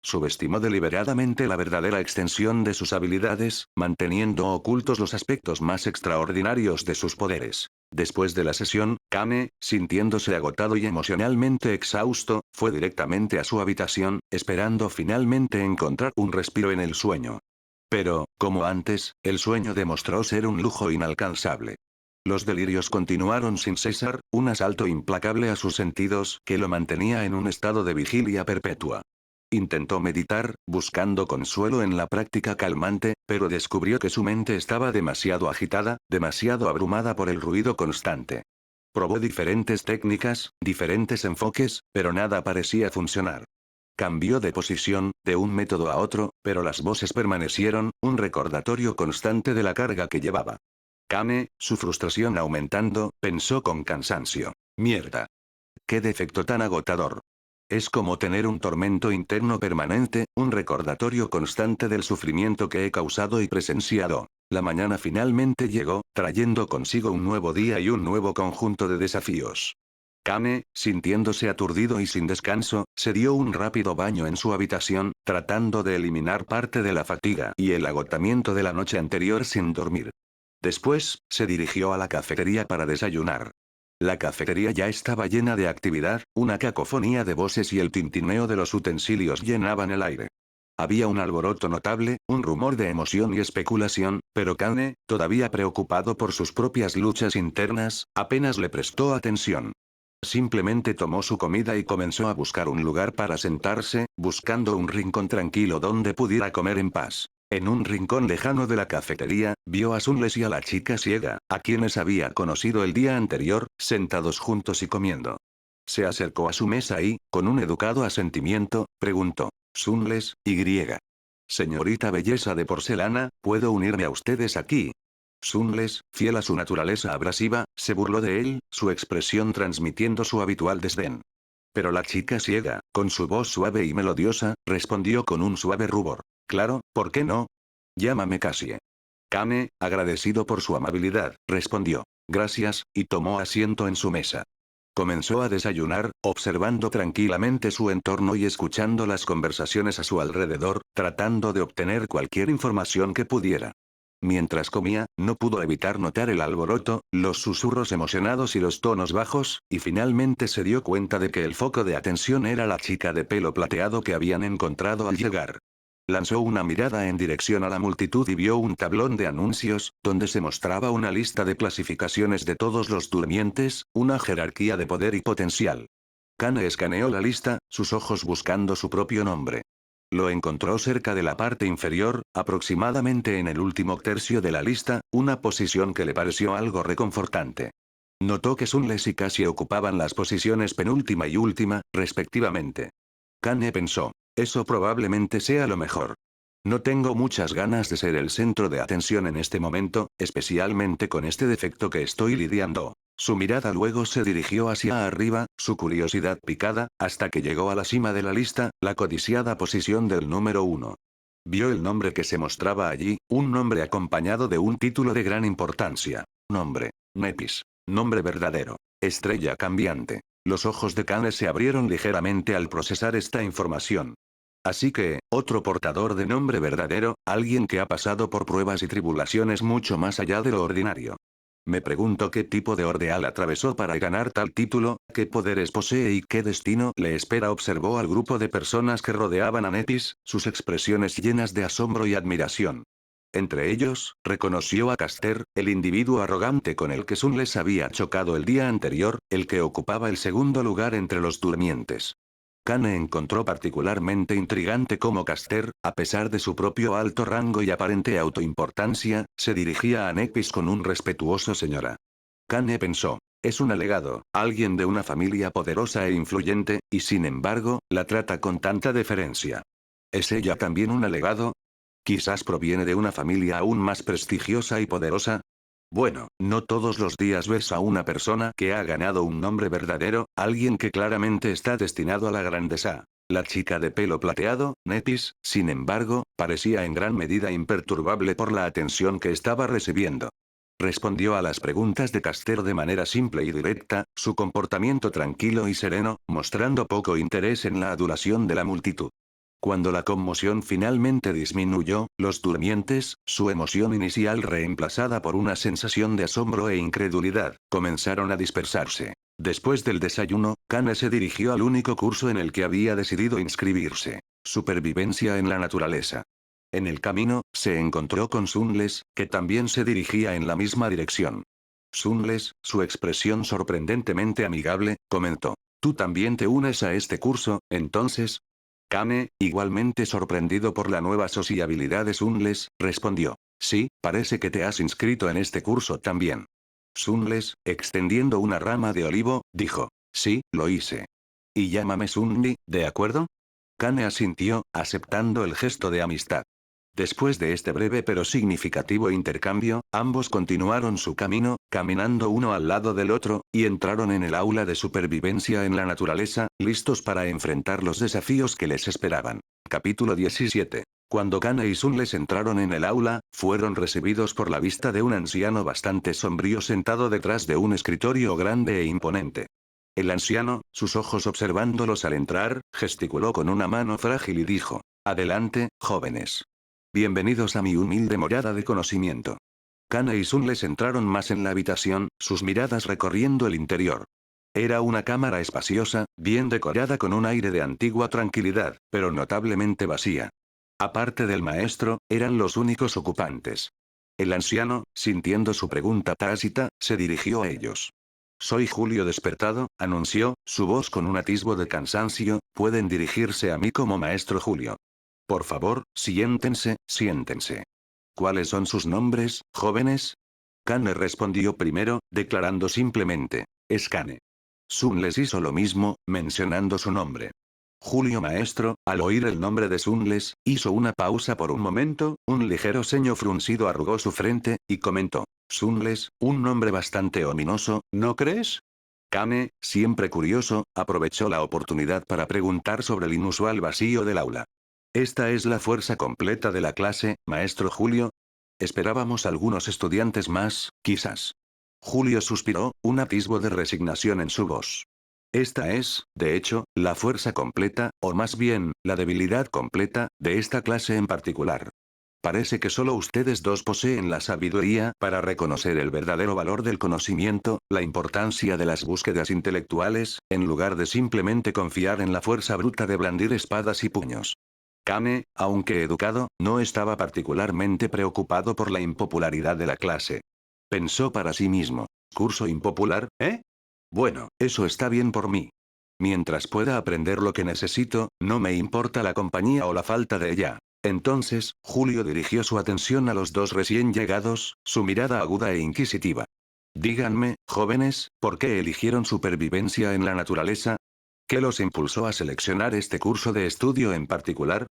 Subestimó deliberadamente la verdadera extensión de sus habilidades, manteniendo ocultos los aspectos más extraordinarios de sus poderes. Después de la sesión, Kane, sintiéndose agotado y emocionalmente exhausto, fue directamente a su habitación, esperando finalmente encontrar un respiro en el sueño. Pero, como antes, el sueño demostró ser un lujo inalcanzable. Los delirios continuaron sin cesar, un asalto implacable a sus sentidos que lo mantenía en un estado de vigilia perpetua. Intentó meditar, buscando consuelo en la práctica calmante, pero descubrió que su mente estaba demasiado agitada, demasiado abrumada por el ruido constante. Probó diferentes técnicas, diferentes enfoques, pero nada parecía funcionar. Cambió de posición, de un método a otro, pero las voces permanecieron, un recordatorio constante de la carga que llevaba. Kane, su frustración aumentando, pensó con cansancio. Mierda. Qué defecto tan agotador. Es como tener un tormento interno permanente, un recordatorio constante del sufrimiento que he causado y presenciado. La mañana finalmente llegó, trayendo consigo un nuevo día y un nuevo conjunto de desafíos. Kane, sintiéndose aturdido y sin descanso, se dio un rápido baño en su habitación, tratando de eliminar parte de la fatiga y el agotamiento de la noche anterior sin dormir. Después, se dirigió a la cafetería para desayunar. La cafetería ya estaba llena de actividad, una cacofonía de voces y el tintineo de los utensilios llenaban el aire. Había un alboroto notable, un rumor de emoción y especulación, pero Kane, todavía preocupado por sus propias luchas internas, apenas le prestó atención. Simplemente tomó su comida y comenzó a buscar un lugar para sentarse, buscando un rincón tranquilo donde pudiera comer en paz. En un rincón lejano de la cafetería, vio a Sunles y a la chica ciega, a quienes había conocido el día anterior, sentados juntos y comiendo. Se acercó a su mesa y, con un educado asentimiento, preguntó: Sunles, Y. Señorita belleza de porcelana, ¿puedo unirme a ustedes aquí? Sunles, fiel a su naturaleza abrasiva, se burló de él, su expresión transmitiendo su habitual desdén. Pero la chica ciega, con su voz suave y melodiosa, respondió con un suave rubor. Claro, ¿por qué no? Llámame Cassie. Kane, agradecido por su amabilidad, respondió. Gracias, y tomó asiento en su mesa. Comenzó a desayunar, observando tranquilamente su entorno y escuchando las conversaciones a su alrededor, tratando de obtener cualquier información que pudiera. Mientras comía, no pudo evitar notar el alboroto, los susurros emocionados y los tonos bajos, y finalmente se dio cuenta de que el foco de atención era la chica de pelo plateado que habían encontrado al llegar. Lanzó una mirada en dirección a la multitud y vio un tablón de anuncios, donde se mostraba una lista de clasificaciones de todos los durmientes, una jerarquía de poder y potencial. Kane escaneó la lista, sus ojos buscando su propio nombre. Lo encontró cerca de la parte inferior, aproximadamente en el último tercio de la lista, una posición que le pareció algo reconfortante. Notó que Sunles y Cassie ocupaban las posiciones penúltima y última, respectivamente. Kane pensó. Eso probablemente sea lo mejor. No tengo muchas ganas de ser el centro de atención en este momento, especialmente con este defecto que estoy lidiando. Su mirada luego se dirigió hacia arriba, su curiosidad picada, hasta que llegó a la cima de la lista, la codiciada posición del número 1. Vio el nombre que se mostraba allí, un nombre acompañado de un título de gran importancia. Nombre: Nepis. Nombre verdadero: Estrella cambiante. Los ojos de Kane se abrieron ligeramente al procesar esta información. Así que, otro portador de nombre verdadero, alguien que ha pasado por pruebas y tribulaciones mucho más allá de lo ordinario. Me pregunto qué tipo de ordeal atravesó para ganar tal título, qué poderes posee y qué destino le espera. Observó al grupo de personas que rodeaban a Nepis, sus expresiones llenas de asombro y admiración. Entre ellos, reconoció a Caster, el individuo arrogante con el que Sunles había chocado el día anterior, el que ocupaba el segundo lugar entre los durmientes. Kane encontró particularmente intrigante cómo Caster, a pesar de su propio alto rango y aparente autoimportancia, se dirigía a Nepis con un respetuoso señora. Kane pensó, es un alegado, alguien de una familia poderosa e influyente, y sin embargo, la trata con tanta deferencia. ¿Es ella también un alegado? Quizás proviene de una familia aún más prestigiosa y poderosa. Bueno, no todos los días ves a una persona que ha ganado un nombre verdadero, alguien que claramente está destinado a la grandeza. La chica de pelo plateado, Nepis, sin embargo, parecía en gran medida imperturbable por la atención que estaba recibiendo. Respondió a las preguntas de Caster de manera simple y directa, su comportamiento tranquilo y sereno, mostrando poco interés en la adulación de la multitud. Cuando la conmoción finalmente disminuyó, los durmientes, su emoción inicial reemplazada por una sensación de asombro e incredulidad, comenzaron a dispersarse. Después del desayuno, Kane se dirigió al único curso en el que había decidido inscribirse: supervivencia en la naturaleza. En el camino, se encontró con Sunles, que también se dirigía en la misma dirección. Sunles, su expresión sorprendentemente amigable, comentó. ¿Tú también te unes a este curso, entonces? Kane, igualmente sorprendido por la nueva sociabilidad de Sunles, respondió. Sí, parece que te has inscrito en este curso también. Sunles, extendiendo una rama de olivo, dijo. Sí, lo hice. Y llámame Sunli, ¿de acuerdo? Kane asintió, aceptando el gesto de amistad. Después de este breve pero significativo intercambio, ambos continuaron su camino, caminando uno al lado del otro, y entraron en el aula de supervivencia en la naturaleza, listos para enfrentar los desafíos que les esperaban. Capítulo 17. Cuando Kane y Sunles entraron en el aula, fueron recibidos por la vista de un anciano bastante sombrío sentado detrás de un escritorio grande e imponente. El anciano, sus ojos observándolos al entrar, gesticuló con una mano frágil y dijo, «Adelante, jóvenes. Bienvenidos a mi humilde morada de conocimiento». Kane y Sunles entraron más en la habitación, sus miradas recorriendo el interior. Era una cámara espaciosa, bien decorada con un aire de antigua tranquilidad, pero notablemente vacía. Aparte del maestro, eran los únicos ocupantes. El anciano, sintiendo su pregunta tácita, se dirigió a ellos. «Soy Julio despertado», anunció, su voz con un atisbo de cansancio, «pueden dirigirse a mí como maestro Julio. Por favor, siéntense, siéntense. ¿Cuáles son sus nombres, jóvenes?» Kane respondió primero, declarando simplemente, «Es Kane». Sun les hizo lo mismo, mencionando su nombre. Julio maestro, al oír el nombre de Sunles, hizo una pausa por un momento, un ligero ceño fruncido arrugó su frente, y comentó. Sunles, un nombre bastante ominoso, ¿no crees? Kane, siempre curioso, aprovechó la oportunidad para preguntar sobre el inusual vacío del aula. ¿Esta es la fuerza completa de la clase, maestro Julio? Esperábamos algunos estudiantes más, quizás. Julio suspiró, un atisbo de resignación en su voz. Esta es, de hecho, la fuerza completa, o más bien, la debilidad completa, de esta clase en particular. Parece que solo ustedes dos poseen la sabiduría para reconocer el verdadero valor del conocimiento, la importancia de las búsquedas intelectuales, en lugar de simplemente confiar en la fuerza bruta de blandir espadas y puños. Kane, aunque educado, no estaba particularmente preocupado por la impopularidad de la clase. Pensó para sí mismo. ¿Curso impopular, eh? Bueno, eso está bien por mí. Mientras pueda aprender lo que necesito, no me importa la compañía o la falta de ella. Entonces, Julio dirigió su atención a los dos recién llegados, su mirada aguda e inquisitiva. Díganme, jóvenes, ¿por qué eligieron supervivencia en la naturaleza? ¿Qué los impulsó a seleccionar este curso de estudio en particular?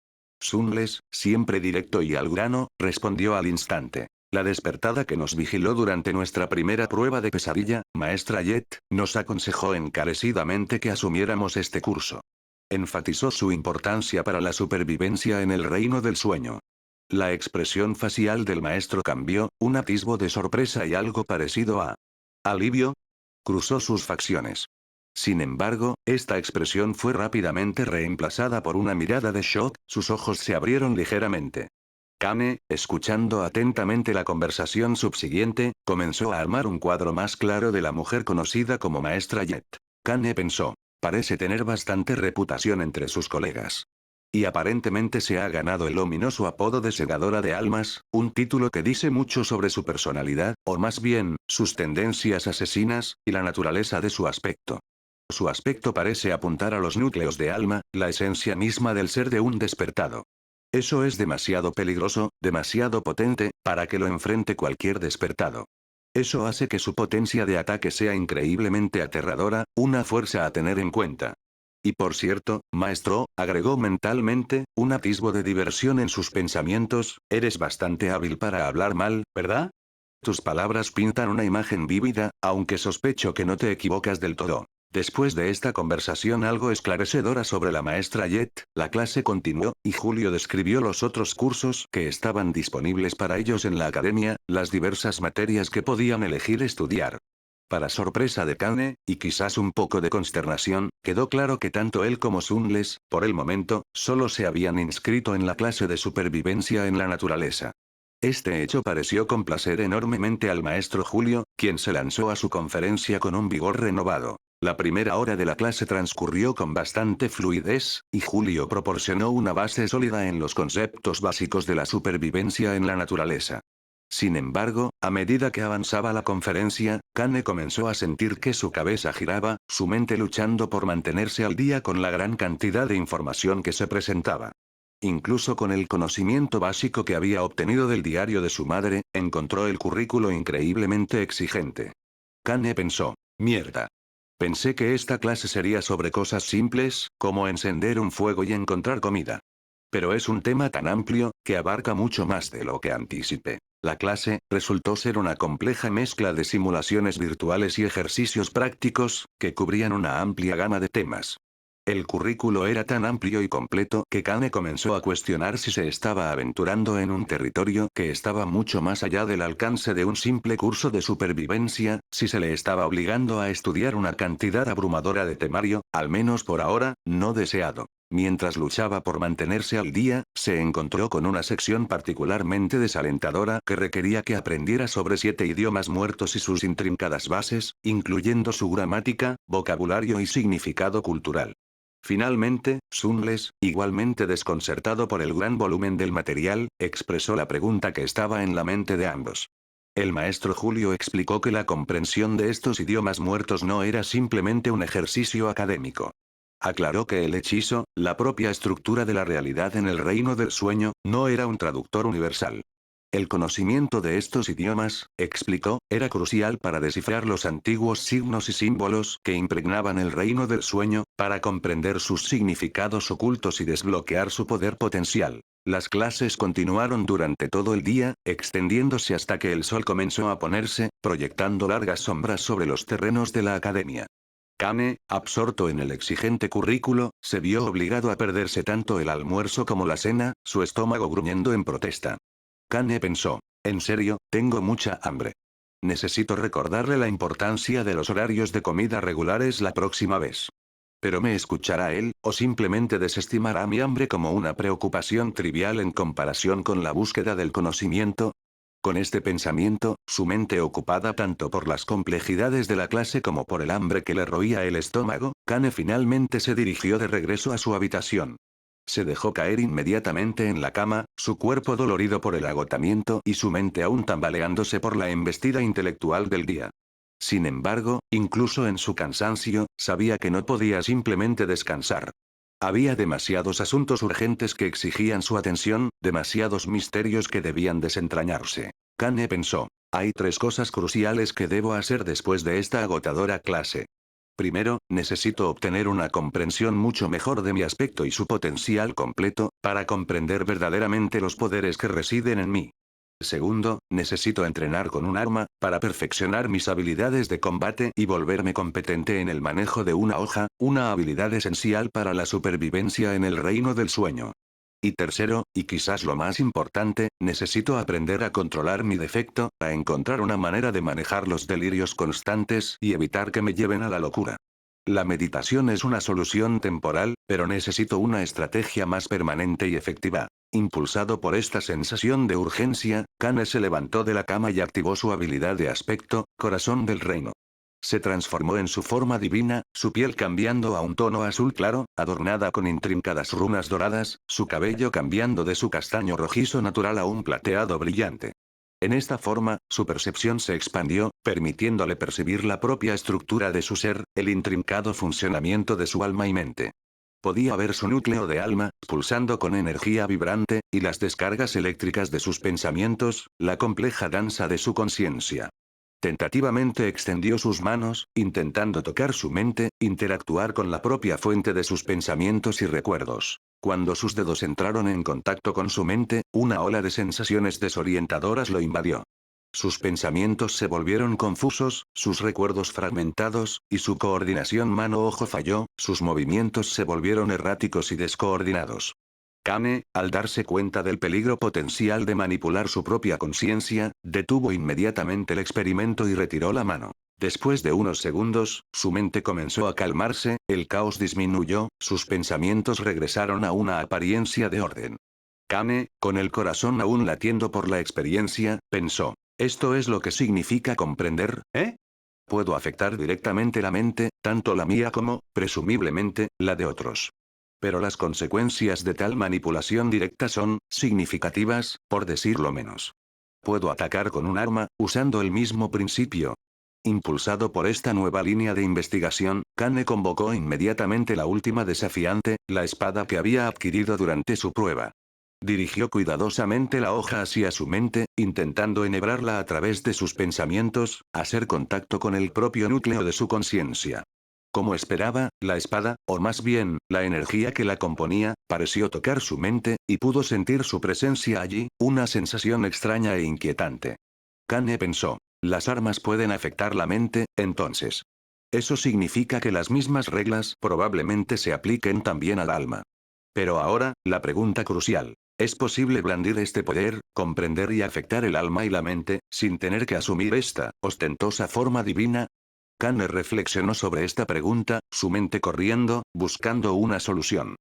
Sunles, siempre directo y al grano, respondió al instante. La despertada que nos vigiló durante nuestra primera prueba de pesadilla, maestra Jet, nos aconsejó encarecidamente que asumiéramos este curso. Enfatizó su importancia para la supervivencia en el reino del sueño. La expresión facial del maestro cambió, un atisbo de sorpresa y algo parecido a alivio. Cruzó sus facciones. Sin embargo, esta expresión fue rápidamente reemplazada por una mirada de shock, sus ojos se abrieron ligeramente. Kane, escuchando atentamente la conversación subsiguiente, comenzó a armar un cuadro más claro de la mujer conocida como Maestra Jet. Kane pensó, parece tener bastante reputación entre sus colegas. Y aparentemente se ha ganado el ominoso apodo de Segadora de Almas, un título que dice mucho sobre su personalidad, o más bien, sus tendencias asesinas, y la naturaleza de su aspecto. Su aspecto parece apuntar a los núcleos de alma, la esencia misma del ser de un despertado. Eso es demasiado peligroso, demasiado potente, para que lo enfrente cualquier despertado. Eso hace que su potencia de ataque sea increíblemente aterradora, una fuerza a tener en cuenta. Y por cierto, maestro, agregó mentalmente, un atisbo de diversión en sus pensamientos, eres bastante hábil para hablar mal, ¿verdad? Tus palabras pintan una imagen vívida, aunque sospecho que no te equivocas del todo. Después de esta conversación algo esclarecedora sobre la maestra Jet, la clase continuó, y Julio describió los otros cursos que estaban disponibles para ellos en la academia, las diversas materias que podían elegir estudiar. Para sorpresa de Kane, y quizás un poco de consternación, quedó claro que tanto él como Sunles, por el momento, solo se habían inscrito en la clase de supervivencia en la naturaleza. Este hecho pareció complacer enormemente al maestro Julio, quien se lanzó a su conferencia con un vigor renovado. La primera hora de la clase transcurrió con bastante fluidez, y Julio proporcionó una base sólida en los conceptos básicos de la supervivencia en la naturaleza. Sin embargo, a medida que avanzaba la conferencia, Kane comenzó a sentir que su cabeza giraba, su mente luchando por mantenerse al día con la gran cantidad de información que se presentaba. Incluso con el conocimiento básico que había obtenido del diario de su madre, encontró el currículo increíblemente exigente. Kane pensó, mierda. Pensé que esta clase sería sobre cosas simples, como encender un fuego y encontrar comida. Pero es un tema tan amplio, que abarca mucho más de lo que anticipé. La clase, resultó ser una compleja mezcla de simulaciones virtuales y ejercicios prácticos, que cubrían una amplia gama de temas. El currículo era tan amplio y completo que Kane comenzó a cuestionar si se estaba aventurando en un territorio que estaba mucho más allá del alcance de un simple curso de supervivencia, si se le estaba obligando a estudiar una cantidad abrumadora de temario, al menos por ahora, no deseado. Mientras luchaba por mantenerse al día, se encontró con una sección particularmente desalentadora que requería que aprendiera sobre 7 idiomas muertos y sus intrincadas bases, incluyendo su gramática, vocabulario y significado cultural. Finalmente, Sunles, igualmente desconcertado por el gran volumen del material, expresó la pregunta que estaba en la mente de ambos. El maestro Julio explicó que la comprensión de estos idiomas muertos no era simplemente un ejercicio académico. Aclaró que el hechizo, la propia estructura de la realidad en el reino del sueño, no era un traductor universal. El conocimiento de estos idiomas, explicó, era crucial para descifrar los antiguos signos y símbolos que impregnaban el reino del sueño, para comprender sus significados ocultos y desbloquear su poder potencial. Las clases continuaron durante todo el día, extendiéndose hasta que el sol comenzó a ponerse, proyectando largas sombras sobre los terrenos de la academia. Kane, absorto en el exigente currículo, se vio obligado a perderse tanto el almuerzo como la cena, su estómago gruñendo en protesta. Kane pensó, en serio, tengo mucha hambre. Necesito recordarle la importancia de los horarios de comida regulares la próxima vez. Pero ¿me escuchará él, o simplemente desestimará mi hambre como una preocupación trivial en comparación con la búsqueda del conocimiento? Con este pensamiento, su mente ocupada tanto por las complejidades de la clase como por el hambre que le roía el estómago, Kane finalmente se dirigió de regreso a su habitación. Se dejó caer inmediatamente en la cama, su cuerpo dolorido por el agotamiento y su mente aún tambaleándose por la embestida intelectual del día. Sin embargo, incluso en su cansancio, sabía que no podía simplemente descansar. Había demasiados asuntos urgentes que exigían su atención, demasiados misterios que debían desentrañarse. Kane pensó, hay 3 cosas cruciales que debo hacer después de esta agotadora clase. Primero, necesito obtener una comprensión mucho mejor de mi aspecto y su potencial completo, para comprender verdaderamente los poderes que residen en mí. Segundo, necesito entrenar con un arma, para perfeccionar mis habilidades de combate y volverme competente en el manejo de una hoja, una habilidad esencial para la supervivencia en el reino del sueño. Y tercero, y quizás lo más importante, necesito aprender a controlar mi defecto, a encontrar una manera de manejar los delirios constantes y evitar que me lleven a la locura. La meditación es una solución temporal, pero necesito una estrategia más permanente y efectiva. Impulsado por esta sensación de urgencia, Kane se levantó de la cama y activó su habilidad de aspecto, corazón del reino. Se transformó en su forma divina, su piel cambiando a un tono azul claro, adornada con intrincadas runas doradas, su cabello cambiando de su castaño rojizo natural a un plateado brillante. En esta forma, su percepción se expandió, permitiéndole percibir la propia estructura de su ser, el intrincado funcionamiento de su alma y mente. Podía ver su núcleo de alma, pulsando con energía vibrante, y las descargas eléctricas de sus pensamientos, la compleja danza de su conciencia. Tentativamente extendió sus manos, intentando tocar su mente, interactuar con la propia fuente de sus pensamientos y recuerdos. Cuando sus dedos entraron en contacto con su mente, una ola de sensaciones desorientadoras lo invadió. Sus pensamientos se volvieron confusos, sus recuerdos fragmentados, y su coordinación mano-ojo falló, sus movimientos se volvieron erráticos y descoordinados. Kane, al darse cuenta del peligro potencial de manipular su propia conciencia, detuvo inmediatamente el experimento y retiró la mano. Después de unos segundos, su mente comenzó a calmarse, el caos disminuyó, sus pensamientos regresaron a una apariencia de orden. Kane, con el corazón aún latiendo por la experiencia, pensó, ¿esto es lo que significa comprender, eh? Puedo afectar directamente la mente, tanto la mía como, presumiblemente, la de otros. Pero las consecuencias de tal manipulación directa son, significativas, por decirlo menos. Puedo atacar con un arma, usando el mismo principio. Impulsado por esta nueva línea de investigación, Kane convocó inmediatamente la última desafiante, la espada que había adquirido durante su prueba. Dirigió cuidadosamente la hoja hacia su mente, intentando enhebrarla a través de sus pensamientos, hacer contacto con el propio núcleo de su conciencia. Como esperaba, la espada, o más bien, la energía que la componía, pareció tocar su mente, y pudo sentir su presencia allí, una sensación extraña e inquietante. Kane pensó, las armas pueden afectar la mente, entonces. Eso significa que las mismas reglas probablemente se apliquen también al alma. Pero ahora, la pregunta crucial. ¿Es posible blandir este poder, comprender y afectar el alma y la mente, sin tener que asumir esta ostentosa forma divina? Kane reflexionó sobre esta pregunta, su mente corriendo, buscando una solución.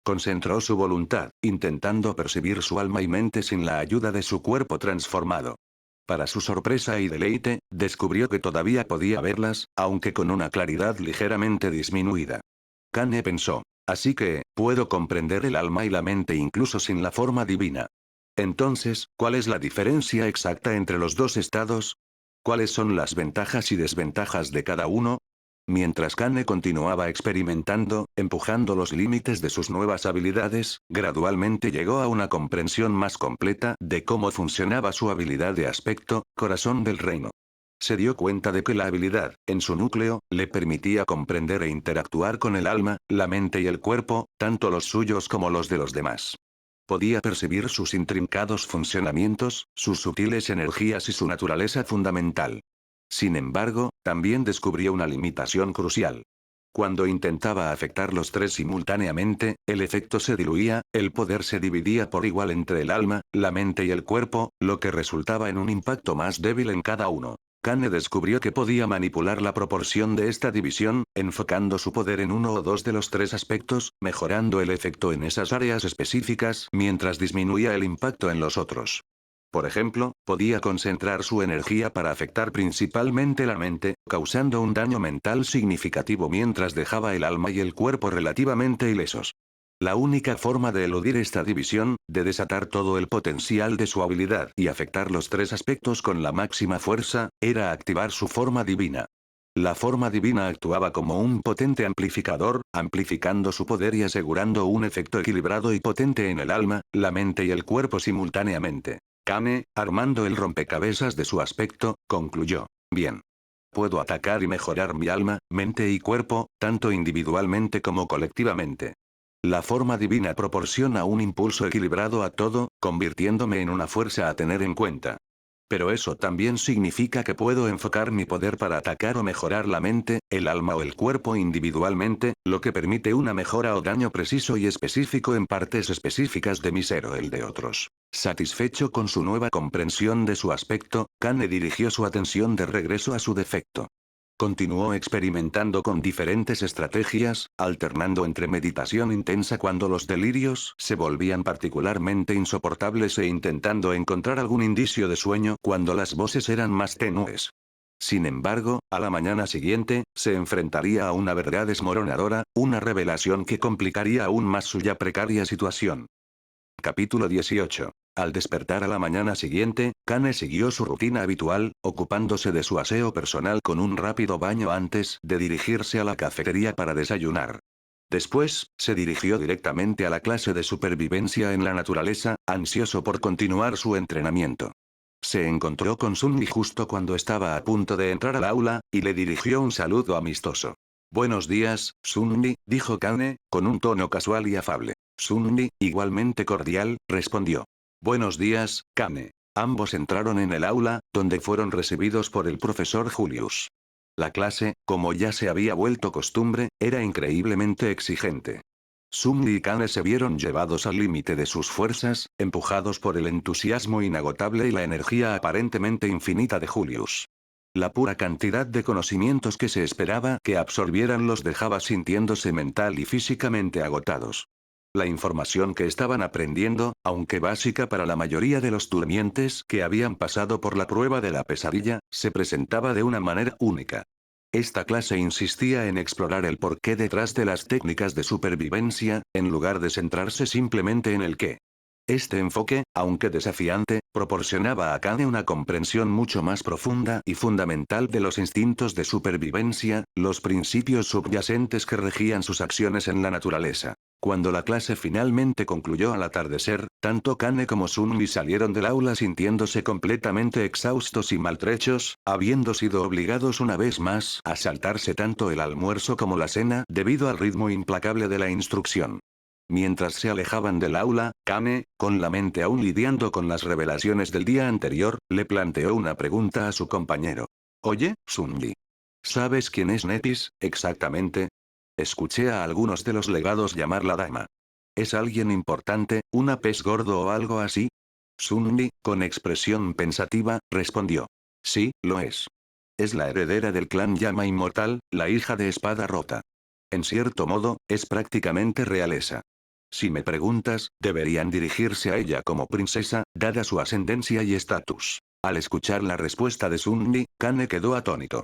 Concentró su voluntad, intentando percibir su alma y mente sin la ayuda de su cuerpo transformado. Para su sorpresa y deleite, descubrió que todavía podía verlas, aunque con una claridad ligeramente disminuida. Kane pensó. Así que, puedo comprender el alma y la mente incluso sin la forma divina. Entonces, ¿cuál es la diferencia exacta entre los dos estados? ¿Cuáles son las ventajas y desventajas de cada uno? Mientras Kane continuaba experimentando, empujando los límites de sus nuevas habilidades, gradualmente llegó a una comprensión más completa de cómo funcionaba su habilidad de aspecto, corazón del reino. Se dio cuenta de que la habilidad, en su núcleo, le permitía comprender e interactuar con el alma, la mente y el cuerpo, tanto los suyos como los de los demás. Podía percibir sus intrincados funcionamientos, sus sutiles energías y su naturaleza fundamental. Sin embargo, también descubrió una limitación crucial. Cuando intentaba afectar los tres simultáneamente, el efecto se diluía, el poder se dividía por igual entre el alma, la mente y el cuerpo, lo que resultaba en un impacto más débil en cada uno. Kane descubrió que podía manipular la proporción de esta división, enfocando su poder en uno o dos de los tres aspectos, mejorando el efecto en esas áreas específicas mientras disminuía el impacto en los otros. Por ejemplo, podía concentrar su energía para afectar principalmente la mente, causando un daño mental significativo mientras dejaba el alma y el cuerpo relativamente ilesos. La única forma de eludir esta división, de desatar todo el potencial de su habilidad y afectar los tres aspectos con la máxima fuerza, era activar su forma divina. La forma divina actuaba como un potente amplificador, amplificando su poder y asegurando un efecto equilibrado y potente en el alma, la mente y el cuerpo simultáneamente. Kane, armando el rompecabezas de su aspecto, concluyó. Bien. Puedo atacar y mejorar mi alma, mente y cuerpo, tanto individualmente como colectivamente. La forma divina proporciona un impulso equilibrado a todo, convirtiéndome en una fuerza a tener en cuenta. Pero eso también significa que puedo enfocar mi poder para atacar o mejorar la mente, el alma o el cuerpo individualmente, lo que permite una mejora o daño preciso y específico en partes específicas de mi ser o el de otros. Satisfecho con su nueva comprensión de su aspecto, Kane dirigió su atención de regreso a su defecto. Continuó experimentando con diferentes estrategias, alternando entre meditación intensa cuando los delirios se volvían particularmente insoportables e intentando encontrar algún indicio de sueño cuando las voces eran más tenues. Sin embargo, a la mañana siguiente, se enfrentaría a una verdad desmoronadora, una revelación que complicaría aún más su ya precaria situación. Capítulo 18. Al despertar a la mañana siguiente, Kane siguió su rutina habitual, ocupándose de su aseo personal con un rápido baño antes de dirigirse a la cafetería para desayunar. Después, se dirigió directamente a la clase de supervivencia en la naturaleza, ansioso por continuar su entrenamiento. Se encontró con Sunmi justo cuando estaba a punto de entrar al aula, y le dirigió un saludo amistoso. Buenos días, Sunmi, dijo Kane, con un tono casual y afable. Sunmi, igualmente cordial, respondió. Buenos días, Kane. Ambos entraron en el aula, donde fueron recibidos por el profesor Julius. La clase, como ya se había vuelto costumbre, era increíblemente exigente. Sunmi y Kane se vieron llevados al límite de sus fuerzas, empujados por el entusiasmo inagotable y la energía aparentemente infinita de Julius. La pura cantidad de conocimientos que se esperaba que absorbieran los dejaba sintiéndose mental y físicamente agotados. La información que estaban aprendiendo, aunque básica para la mayoría de los durmientes que habían pasado por la prueba de la pesadilla, se presentaba de una manera única. Esta clase insistía en explorar el porqué detrás de las técnicas de supervivencia, en lugar de centrarse simplemente en el qué. Este enfoque, aunque desafiante, proporcionaba a Kane una comprensión mucho más profunda y fundamental de los instintos de supervivencia, los principios subyacentes que regían sus acciones en la naturaleza. Cuando la clase finalmente concluyó al atardecer, tanto Kane como Sunmi salieron del aula sintiéndose completamente exhaustos y maltrechos, habiendo sido obligados una vez más a saltarse tanto el almuerzo como la cena debido al ritmo implacable de la instrucción. Mientras se alejaban del aula, Kane, con la mente aún lidiando con las revelaciones del día anterior, le planteó una pregunta a su compañero. Oye, Sunmi. ¿Sabes quién es Netis, exactamente? Escuché a algunos de los legados llamar la dama. ¿Es alguien importante, una pez gordo o algo así? Sunmi, con expresión pensativa, respondió. Sí, lo es. Es la heredera del clan Llama Inmortal, la hija de Espada Rota. En cierto modo, es prácticamente realeza. Si me preguntas, deberían dirigirse a ella como princesa, dada su ascendencia y estatus. Al escuchar la respuesta de Sunmi, Kane quedó atónito.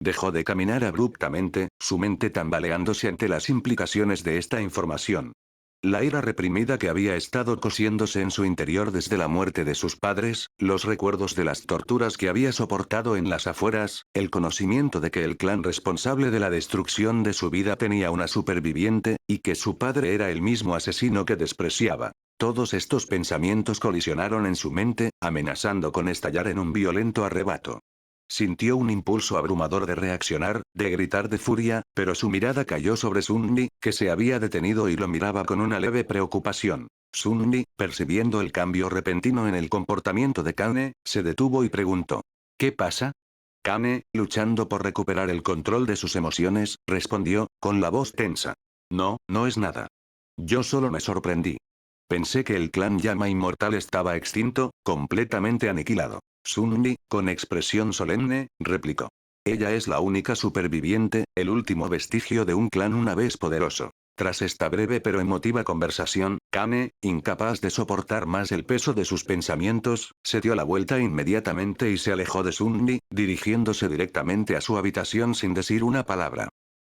Dejó de caminar abruptamente, su mente tambaleándose ante las implicaciones de esta información. La ira reprimida que había estado cosiéndose en su interior desde la muerte de sus padres, los recuerdos de las torturas que había soportado en las afueras, el conocimiento de que el clan responsable de la destrucción de su vida tenía una superviviente, y que su padre era el mismo asesino que despreciaba. Todos estos pensamientos colisionaron en su mente, amenazando con estallar en un violento arrebato. Sintió un impulso abrumador de reaccionar, de gritar de furia, pero su mirada cayó sobre Sunmi, que se había detenido y lo miraba con una leve preocupación. Sunmi, percibiendo el cambio repentino en el comportamiento de Kane, se detuvo y preguntó. ¿Qué pasa? Kane, luchando por recuperar el control de sus emociones, respondió, con la voz tensa. No, no es nada. Yo solo me sorprendí. Pensé que el clan Llama Inmortal estaba extinto, completamente aniquilado. Sunmi, con expresión solemne, replicó. Ella es la única superviviente, el último vestigio de un clan una vez poderoso. Tras esta breve pero emotiva conversación, Kane, incapaz de soportar más el peso de sus pensamientos, se dio la vuelta inmediatamente y se alejó de Sunmi, dirigiéndose directamente a su habitación sin decir una palabra.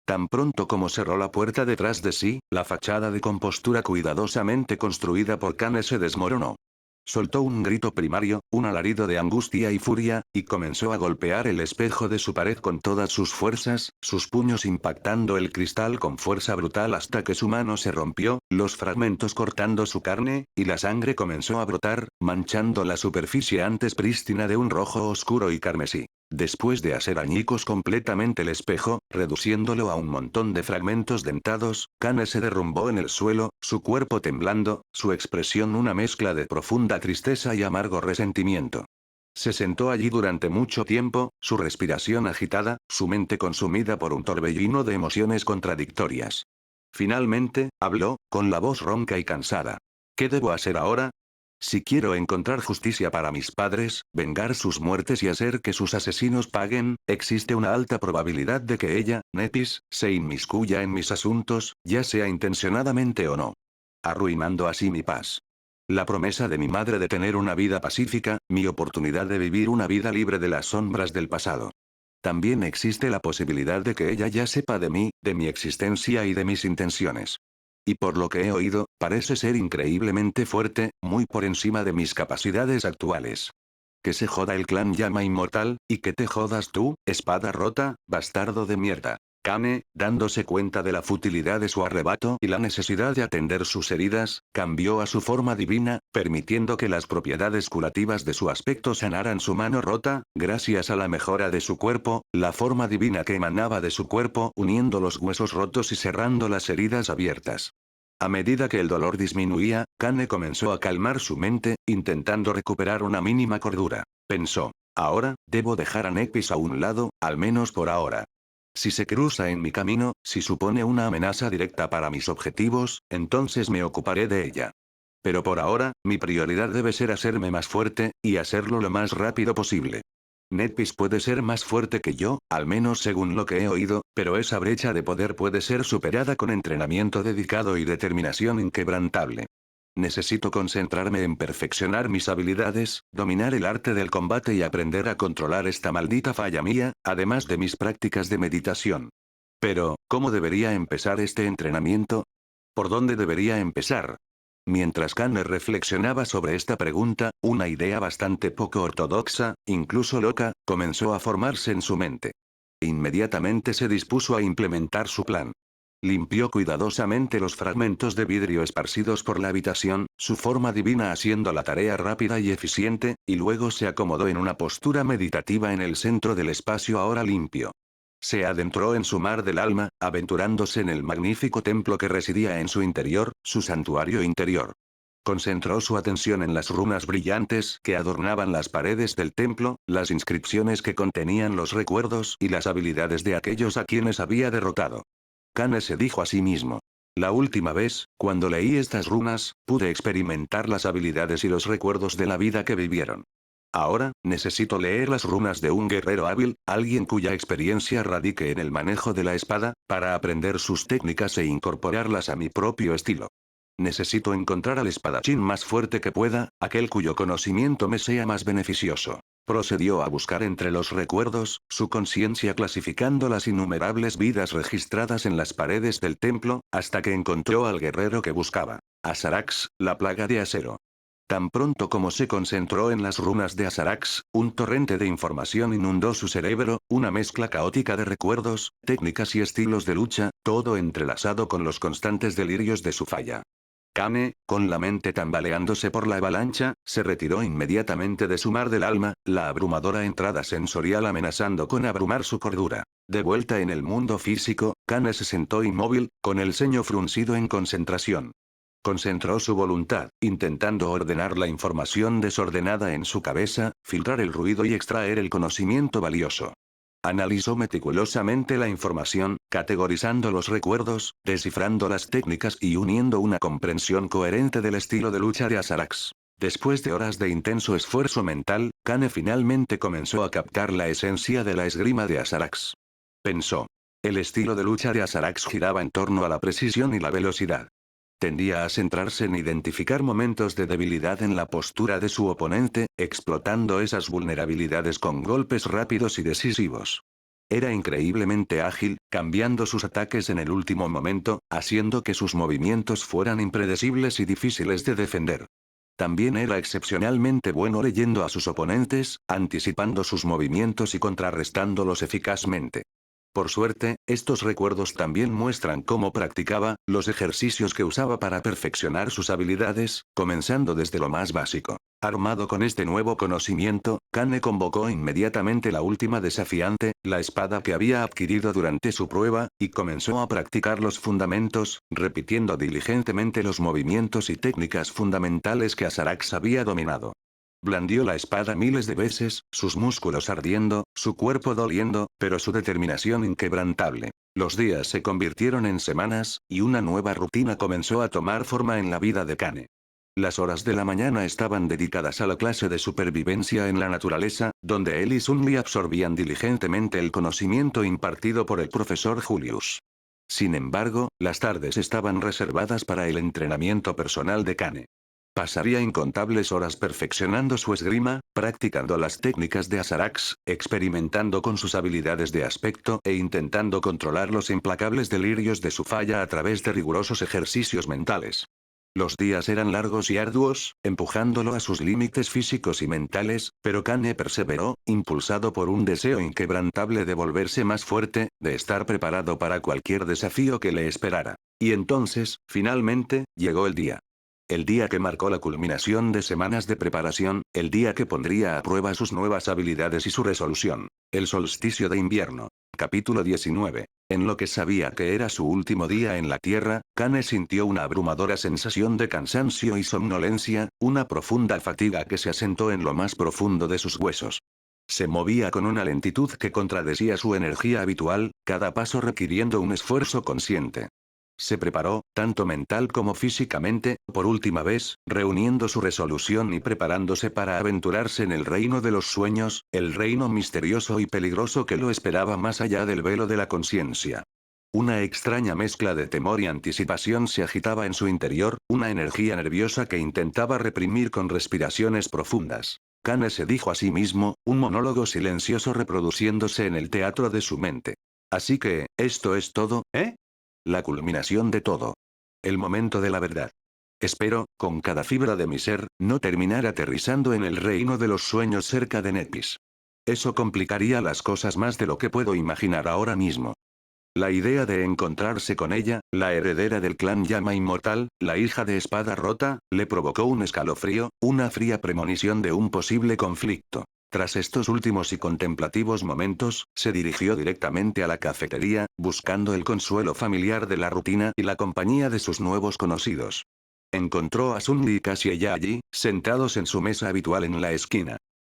Tan pronto como cerró la puerta detrás de sí, la fachada de compostura cuidadosamente construida por Kane se desmoronó. Soltó un grito primario, un alarido de angustia y furia, y comenzó a golpear el espejo de su pared con todas sus fuerzas, sus puños impactando el cristal con fuerza brutal hasta que su mano se rompió, los fragmentos cortando su carne, y la sangre comenzó a brotar, manchando la superficie antes prístina de un rojo oscuro y carmesí. Después de hacer añicos completamente el espejo, reduciéndolo a un montón de fragmentos dentados, Kane se derrumbó en el suelo, su cuerpo temblando, su expresión una mezcla de profunda tristeza y amargo resentimiento. Se sentó allí durante mucho tiempo, su respiración agitada, su mente consumida por un torbellino de emociones contradictorias. Finalmente, habló, con la voz ronca y cansada. ¿Qué debo hacer ahora? Si quiero encontrar justicia para mis padres, vengar sus muertes y hacer que sus asesinos paguen, existe una alta probabilidad de que ella, Netis, se inmiscuya en mis asuntos, ya sea intencionadamente o no. Arruinando así mi paz. La promesa de mi madre de tener una vida pacífica, mi oportunidad de vivir una vida libre de las sombras del pasado. También existe la posibilidad de que ella ya sepa de mí, de mi existencia y de mis intenciones. Y por lo que he oído, parece ser increíblemente fuerte, muy por encima de mis capacidades actuales. Que se joda el clan Llama Inmortal, y que te jodas tú, Espada Rota, bastardo de mierda. Kane, dándose cuenta de la futilidad de su arrebato y la necesidad de atender sus heridas, cambió a su forma divina, permitiendo que las propiedades curativas de su aspecto sanaran su mano rota, gracias a la mejora de su cuerpo, la forma divina que emanaba de su cuerpo uniendo los huesos rotos y cerrando las heridas abiertas. A medida que el dolor disminuía, Kane comenzó a calmar su mente, intentando recuperar una mínima cordura. Pensó, ahora, debo dejar a Nepis a un lado, al menos por ahora. Si se cruza en mi camino, si supone una amenaza directa para mis objetivos, entonces me ocuparé de ella. Pero por ahora, mi prioridad debe ser hacerme más fuerte, y hacerlo lo más rápido posible. Nepis puede ser más fuerte que yo, al menos según lo que he oído, pero esa brecha de poder puede ser superada con entrenamiento dedicado y determinación inquebrantable. Necesito concentrarme en perfeccionar mis habilidades, dominar el arte del combate y aprender a controlar esta maldita falla mía, además de mis prácticas de meditación. Pero, ¿cómo debería empezar este entrenamiento? ¿Por dónde debería empezar? Mientras Kane reflexionaba sobre esta pregunta, una idea bastante poco ortodoxa, incluso loca, comenzó a formarse en su mente. Inmediatamente se dispuso a implementar su plan. Limpió cuidadosamente los fragmentos de vidrio esparcidos por la habitación, su forma divina haciendo la tarea rápida y eficiente, y luego se acomodó en una postura meditativa en el centro del espacio ahora limpio. Se adentró en su mar del alma, aventurándose en el magnífico templo que residía en su interior, su santuario interior. Concentró su atención en las runas brillantes que adornaban las paredes del templo, las inscripciones que contenían los recuerdos y las habilidades de aquellos a quienes había derrotado. Kane se dijo a sí mismo. La última vez, cuando leí estas runas, pude experimentar las habilidades y los recuerdos de la vida que vivieron. Ahora, necesito leer las runas de un guerrero hábil, alguien cuya experiencia radique en el manejo de la espada, para aprender sus técnicas e incorporarlas a mi propio estilo. Necesito encontrar al espadachín más fuerte que pueda, aquel cuyo conocimiento me sea más beneficioso. Procedió a buscar entre los recuerdos, su conciencia clasificando las innumerables vidas registradas en las paredes del templo, hasta que encontró al guerrero que buscaba. Azarax, la plaga de acero. Tan pronto como se concentró en las runas de Azarax, un torrente de información inundó su cerebro, una mezcla caótica de recuerdos, técnicas y estilos de lucha, todo entrelazado con los constantes delirios de su falla. Kane, con la mente tambaleándose por la avalancha, se retiró inmediatamente de su mar del alma, la abrumadora entrada sensorial amenazando con abrumar su cordura. De vuelta en el mundo físico, Kane se sentó inmóvil, con el ceño fruncido en concentración. Concentró su voluntad, intentando ordenar la información desordenada en su cabeza, filtrar el ruido y extraer el conocimiento valioso. Analizó meticulosamente la información, categorizando los recuerdos, descifrando las técnicas y uniendo una comprensión coherente del estilo de lucha de Azarax. Después de horas de intenso esfuerzo mental, Kane finalmente comenzó a captar la esencia de la esgrima de Azarax. Pensó. El estilo de lucha de Azarax giraba en torno a la precisión y la velocidad. Tendía a centrarse en identificar momentos de debilidad en la postura de su oponente, explotando esas vulnerabilidades con golpes rápidos y decisivos. Era increíblemente ágil, cambiando sus ataques en el último momento, haciendo que sus movimientos fueran impredecibles y difíciles de defender. También era excepcionalmente bueno leyendo a sus oponentes, anticipando sus movimientos y contrarrestándolos eficazmente. Por suerte, estos recuerdos también muestran cómo practicaba, los ejercicios que usaba para perfeccionar sus habilidades, comenzando desde lo más básico. Armado con este nuevo conocimiento, Kane convocó inmediatamente la última desafiante, la espada que había adquirido durante su prueba, y comenzó a practicar los fundamentos, repitiendo diligentemente los movimientos y técnicas fundamentales que Azarax había dominado. Blandió la espada miles de veces, sus músculos ardiendo, su cuerpo doliendo, pero su determinación inquebrantable. Los días se convirtieron en semanas, y una nueva rutina comenzó a tomar forma en la vida de Kane. Las horas de la mañana estaban dedicadas a la clase de supervivencia en la naturaleza, donde él y Sunli absorbían diligentemente el conocimiento impartido por el profesor Julius. Sin embargo, las tardes estaban reservadas para el entrenamiento personal de Kane. Pasaría incontables horas perfeccionando su esgrima, practicando las técnicas de Azarax, experimentando con sus habilidades de aspecto e intentando controlar los implacables delirios de su falla a través de rigurosos ejercicios mentales. Los días eran largos y arduos, empujándolo a sus límites físicos y mentales, pero Kane perseveró, impulsado por un deseo inquebrantable de volverse más fuerte, de estar preparado para cualquier desafío que le esperara. Y entonces, finalmente, llegó el día. El día que marcó la culminación de semanas de preparación, el día que pondría a prueba sus nuevas habilidades y su resolución. El solsticio de invierno. Capítulo 19. En lo que sabía que era su último día en la Tierra, Kane sintió una abrumadora sensación de cansancio y somnolencia, una profunda fatiga que se asentó en lo más profundo de sus huesos. Se movía con una lentitud que contradecía su energía habitual, cada paso requiriendo un esfuerzo consciente. Se preparó, tanto mental como físicamente, por última vez, reuniendo su resolución y preparándose para aventurarse en el reino de los sueños, el reino misterioso y peligroso que lo esperaba más allá del velo de la conciencia. Una extraña mezcla de temor y anticipación se agitaba en su interior, una energía nerviosa que intentaba reprimir con respiraciones profundas. Kane se dijo a sí mismo, un monólogo silencioso reproduciéndose en el teatro de su mente. Así que, esto es todo, ¿eh? La culminación de todo. El momento de la verdad. Espero, con cada fibra de mi ser, no terminar aterrizando en el reino de los sueños cerca de Nepis. Eso complicaría las cosas más de lo que puedo imaginar ahora mismo. La idea de encontrarse con ella, la heredera del clan Llama Inmortal, la hija de Espada Rota, le provocó un escalofrío, una fría premonición de un posible conflicto. Tras estos últimos y contemplativos momentos, se dirigió directamente a la cafetería, buscando el consuelo familiar de la rutina y la compañía de sus nuevos conocidos. Encontró a Sunli y Cassie ya allí, sentados en su mesa habitual en la esquina.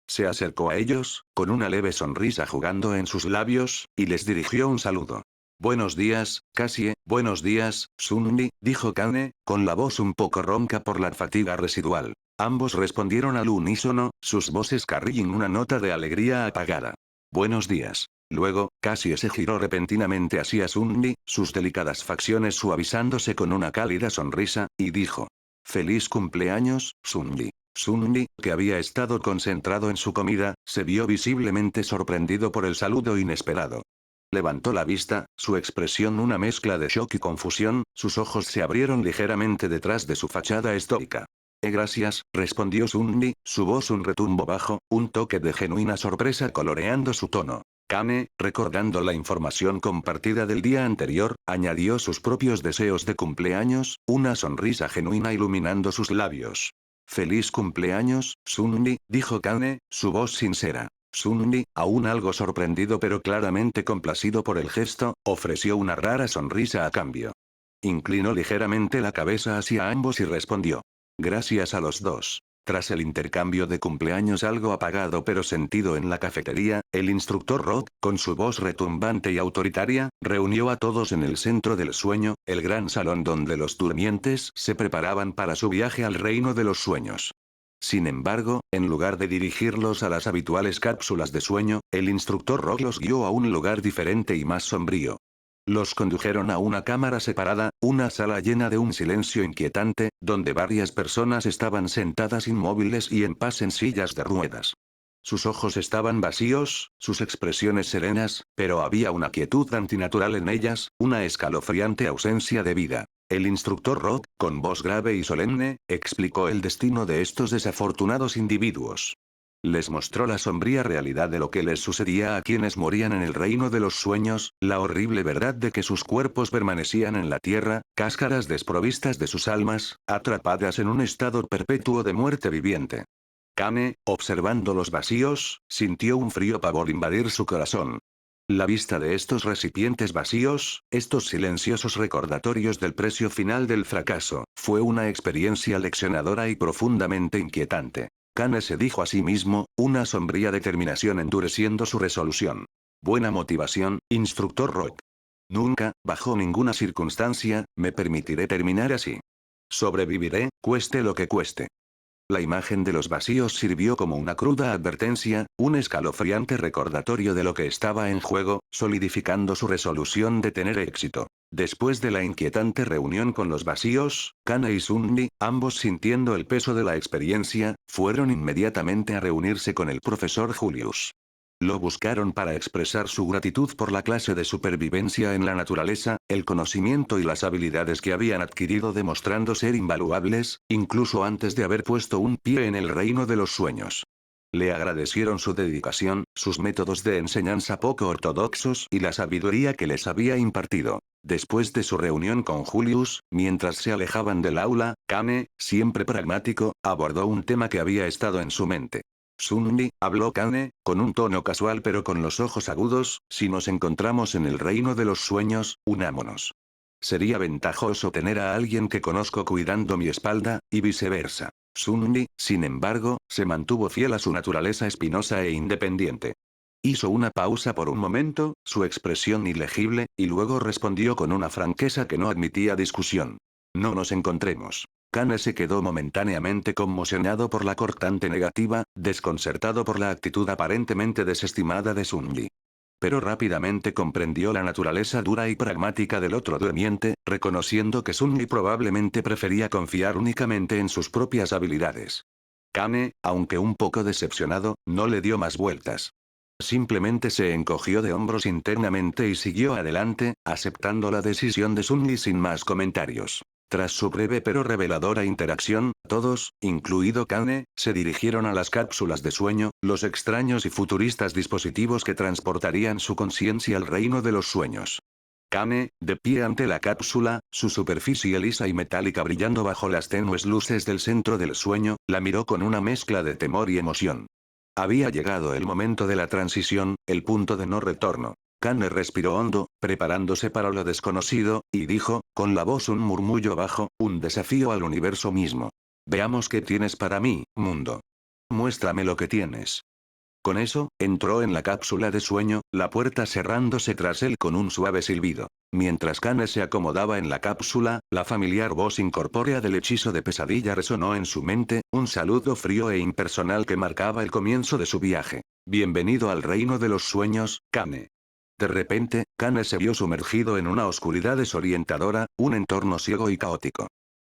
Se acercó a ellos, con una leve sonrisa jugando en sus labios, y les dirigió un saludo. Buenos días, Cassie, buenos días, Sunli, dijo Kane, con la voz un poco ronca por la fatiga residual. Ambos respondieron al unísono, sus voces carrían una nota de alegría apagada. Buenos días. Luego, Cassie se giró repentinamente hacia Sunli, sus delicadas facciones suavizándose con una cálida sonrisa, y dijo. Feliz cumpleaños, Sunli. Sunli, que había estado concentrado en su comida, se vio visiblemente sorprendido por el saludo inesperado. Levantó la vista, su expresión una mezcla de shock y confusión, sus ojos se abrieron ligeramente detrás de su fachada estoica. Gracias, respondió Sunli, su voz un retumbo bajo, un toque de genuina sorpresa coloreando su tono. Kane, recordando la información compartida del día anterior, añadió sus propios deseos de cumpleaños, una sonrisa genuina iluminando sus labios. Feliz cumpleaños, Sunli, dijo Kane, su voz sincera. Sunli, aún algo sorprendido pero claramente complacido por el gesto, ofreció una rara sonrisa a cambio. Inclinó ligeramente la cabeza hacia ambos y respondió. Gracias a los dos. Tras el intercambio de cumpleaños algo apagado pero sentido en la cafetería, el instructor Rock, con su voz retumbante y autoritaria, reunió a todos en el centro del sueño, el gran salón donde los durmientes se preparaban para su viaje al reino de los sueños. Sin embargo, en lugar de dirigirlos a las habituales cápsulas de sueño, el instructor Rock los guió a un lugar diferente y más sombrío. Los condujeron a una cámara separada, una sala llena de un silencio inquietante, donde varias personas estaban sentadas inmóviles y en paz en sillas de ruedas. Sus ojos estaban vacíos, sus expresiones serenas, pero había una quietud antinatural en ellas, una escalofriante ausencia de vida. El instructor Rock, con voz grave y solemne, explicó el destino de estos desafortunados individuos. Les mostró la sombría realidad de lo que les sucedía a quienes morían en el reino de los sueños, la horrible verdad de que sus cuerpos permanecían en la tierra, cáscaras desprovistas de sus almas, atrapadas en un estado perpetuo de muerte viviente. Kane, observando los vacíos, sintió un frío pavor invadir su corazón. La vista de estos recipientes vacíos, estos silenciosos recordatorios del precio final del fracaso, fue una experiencia leccionadora y profundamente inquietante. Kane se dijo a sí mismo, una sombría determinación endureciendo su resolución. Buena motivación, instructor Rock. Nunca, bajo ninguna circunstancia, me permitiré terminar así. Sobreviviré, cueste lo que cueste. La imagen de los vacíos sirvió como una cruda advertencia, un escalofriante recordatorio de lo que estaba en juego, solidificando su resolución de tener éxito. Después de la inquietante reunión con los vacíos, Kane y Sunli, ambos sintiendo el peso de la experiencia, fueron inmediatamente a reunirse con el profesor Julius. Lo buscaron para expresar su gratitud por la clase de supervivencia en la naturaleza, el conocimiento y las habilidades que habían adquirido demostrando ser invaluables, incluso antes de haber puesto un pie en el reino de los sueños. Le agradecieron su dedicación, sus métodos de enseñanza poco ortodoxos y la sabiduría que les había impartido. Después de su reunión con Julius, mientras se alejaban del aula, Kane, siempre pragmático, abordó un tema que había estado en su mente. Sunli, habló Kane, con un tono casual pero con los ojos agudos, si nos encontramos en el reino de los sueños, unámonos. Sería ventajoso tener a alguien que conozco cuidando mi espalda, y viceversa. Sunli, sin embargo, se mantuvo fiel a su naturaleza espinosa e independiente. Hizo una pausa por un momento, su expresión ilegible, y luego respondió con una franqueza que no admitía discusión. No nos encontremos. Kane se quedó momentáneamente conmocionado por la cortante negativa, desconcertado por la actitud aparentemente desestimada de Sunli. Pero rápidamente comprendió la naturaleza dura y pragmática del otro durmiente, reconociendo que Sunli probablemente prefería confiar únicamente en sus propias habilidades. Kane, aunque un poco decepcionado, no le dio más vueltas. Simplemente se encogió de hombros internamente y siguió adelante, aceptando la decisión de Sunli sin más comentarios. Tras su breve pero reveladora interacción, todos, incluido Kane, se dirigieron a las cápsulas de sueño, los extraños y futuristas dispositivos que transportarían su conciencia al reino de los sueños. Kane, de pie ante la cápsula, su superficie lisa y metálica brillando bajo las tenues luces del centro del sueño, la miró con una mezcla de temor y emoción. Había llegado el momento de la transición, el punto de no retorno. Kane respiró hondo, preparándose para lo desconocido, y dijo, con la voz un murmullo bajo, un desafío al universo mismo. Veamos qué tienes para mí, mundo. Muéstrame lo que tienes. Con eso, entró en la cápsula de sueño, la puerta cerrándose tras él con un suave silbido. Mientras Kane se acomodaba en la cápsula, la familiar voz incorpórea del hechizo de pesadilla resonó en su mente, un saludo frío e impersonal que marcaba el comienzo de su viaje. Bienvenido al reino de los sueños, Kane. De repente, Kane se vio sumergido en una oscuridad desorientadora, un entorno ciego y caótico.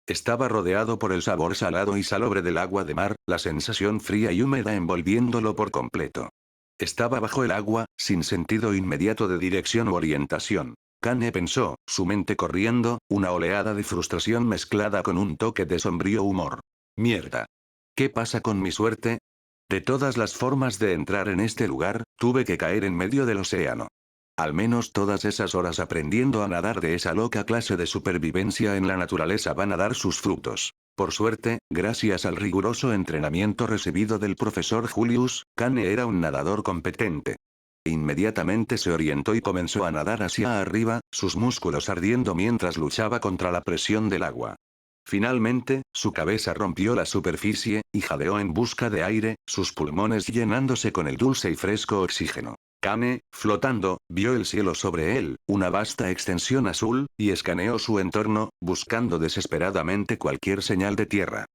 Estaba rodeado por el sabor salado y salobre del agua de mar, la sensación fría y húmeda envolviéndolo por completo. Estaba bajo el agua, sin sentido inmediato de dirección u orientación. Kane pensó, su mente corriendo, una oleada de frustración mezclada con un toque de sombrío humor. Mierda. ¿Qué pasa con mi suerte? De todas las formas de entrar en este lugar, tuve que caer en medio del océano. Al menos todas esas horas aprendiendo a nadar de esa loca clase de supervivencia en la naturaleza van a dar sus frutos. Por suerte, gracias al riguroso entrenamiento recibido del profesor Julius, Kane era un nadador competente. Inmediatamente se orientó y comenzó a nadar hacia arriba, sus músculos ardiendo mientras luchaba contra la presión del agua. Finalmente, su cabeza rompió la superficie, y jadeó en busca de aire, sus pulmones llenándose con el dulce y fresco oxígeno. Kane, flotando, vio el cielo sobre él, una vasta extensión azul, y escaneó su entorno, buscando desesperadamente cualquier señal de tierra.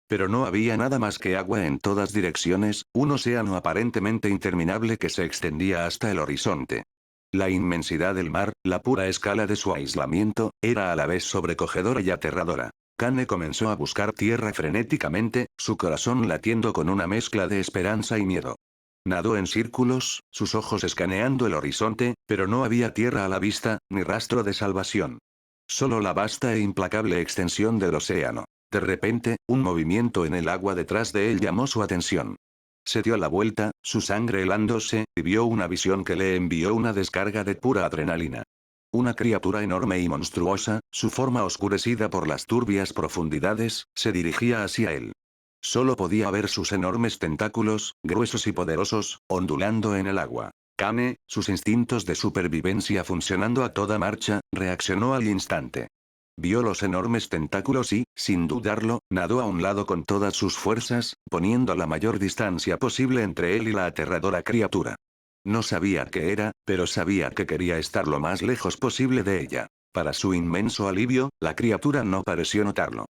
Pero no había nada más que agua en todas direcciones, un océano aparentemente interminable que se extendía hasta el horizonte. La inmensidad del mar, la pura escala de su aislamiento, era a la vez sobrecogedora y aterradora. Kane comenzó a buscar tierra frenéticamente, su corazón latiendo con una mezcla de esperanza y miedo. Nadó en círculos, sus ojos escaneando el horizonte, pero no había tierra a la vista, ni rastro de salvación. Solo la vasta e implacable extensión del océano. De repente, un movimiento en el agua detrás de él llamó su atención. Se dio la vuelta, su sangre helándose, y vio una visión que le envió una descarga de pura adrenalina. Una criatura enorme y monstruosa, su forma oscurecida por las turbias profundidades, se dirigía hacia él. Solo podía ver sus enormes tentáculos, gruesos y poderosos, ondulando en el agua. Kane, sus instintos de supervivencia funcionando a toda marcha, reaccionó al instante. Vio los enormes tentáculos y, sin dudarlo, nadó a un lado con todas sus fuerzas, poniendo la mayor distancia posible entre él y la aterradora criatura. No sabía qué era, pero sabía que quería estar lo más lejos posible de ella. Para su inmenso alivio, la criatura no pareció notarlo.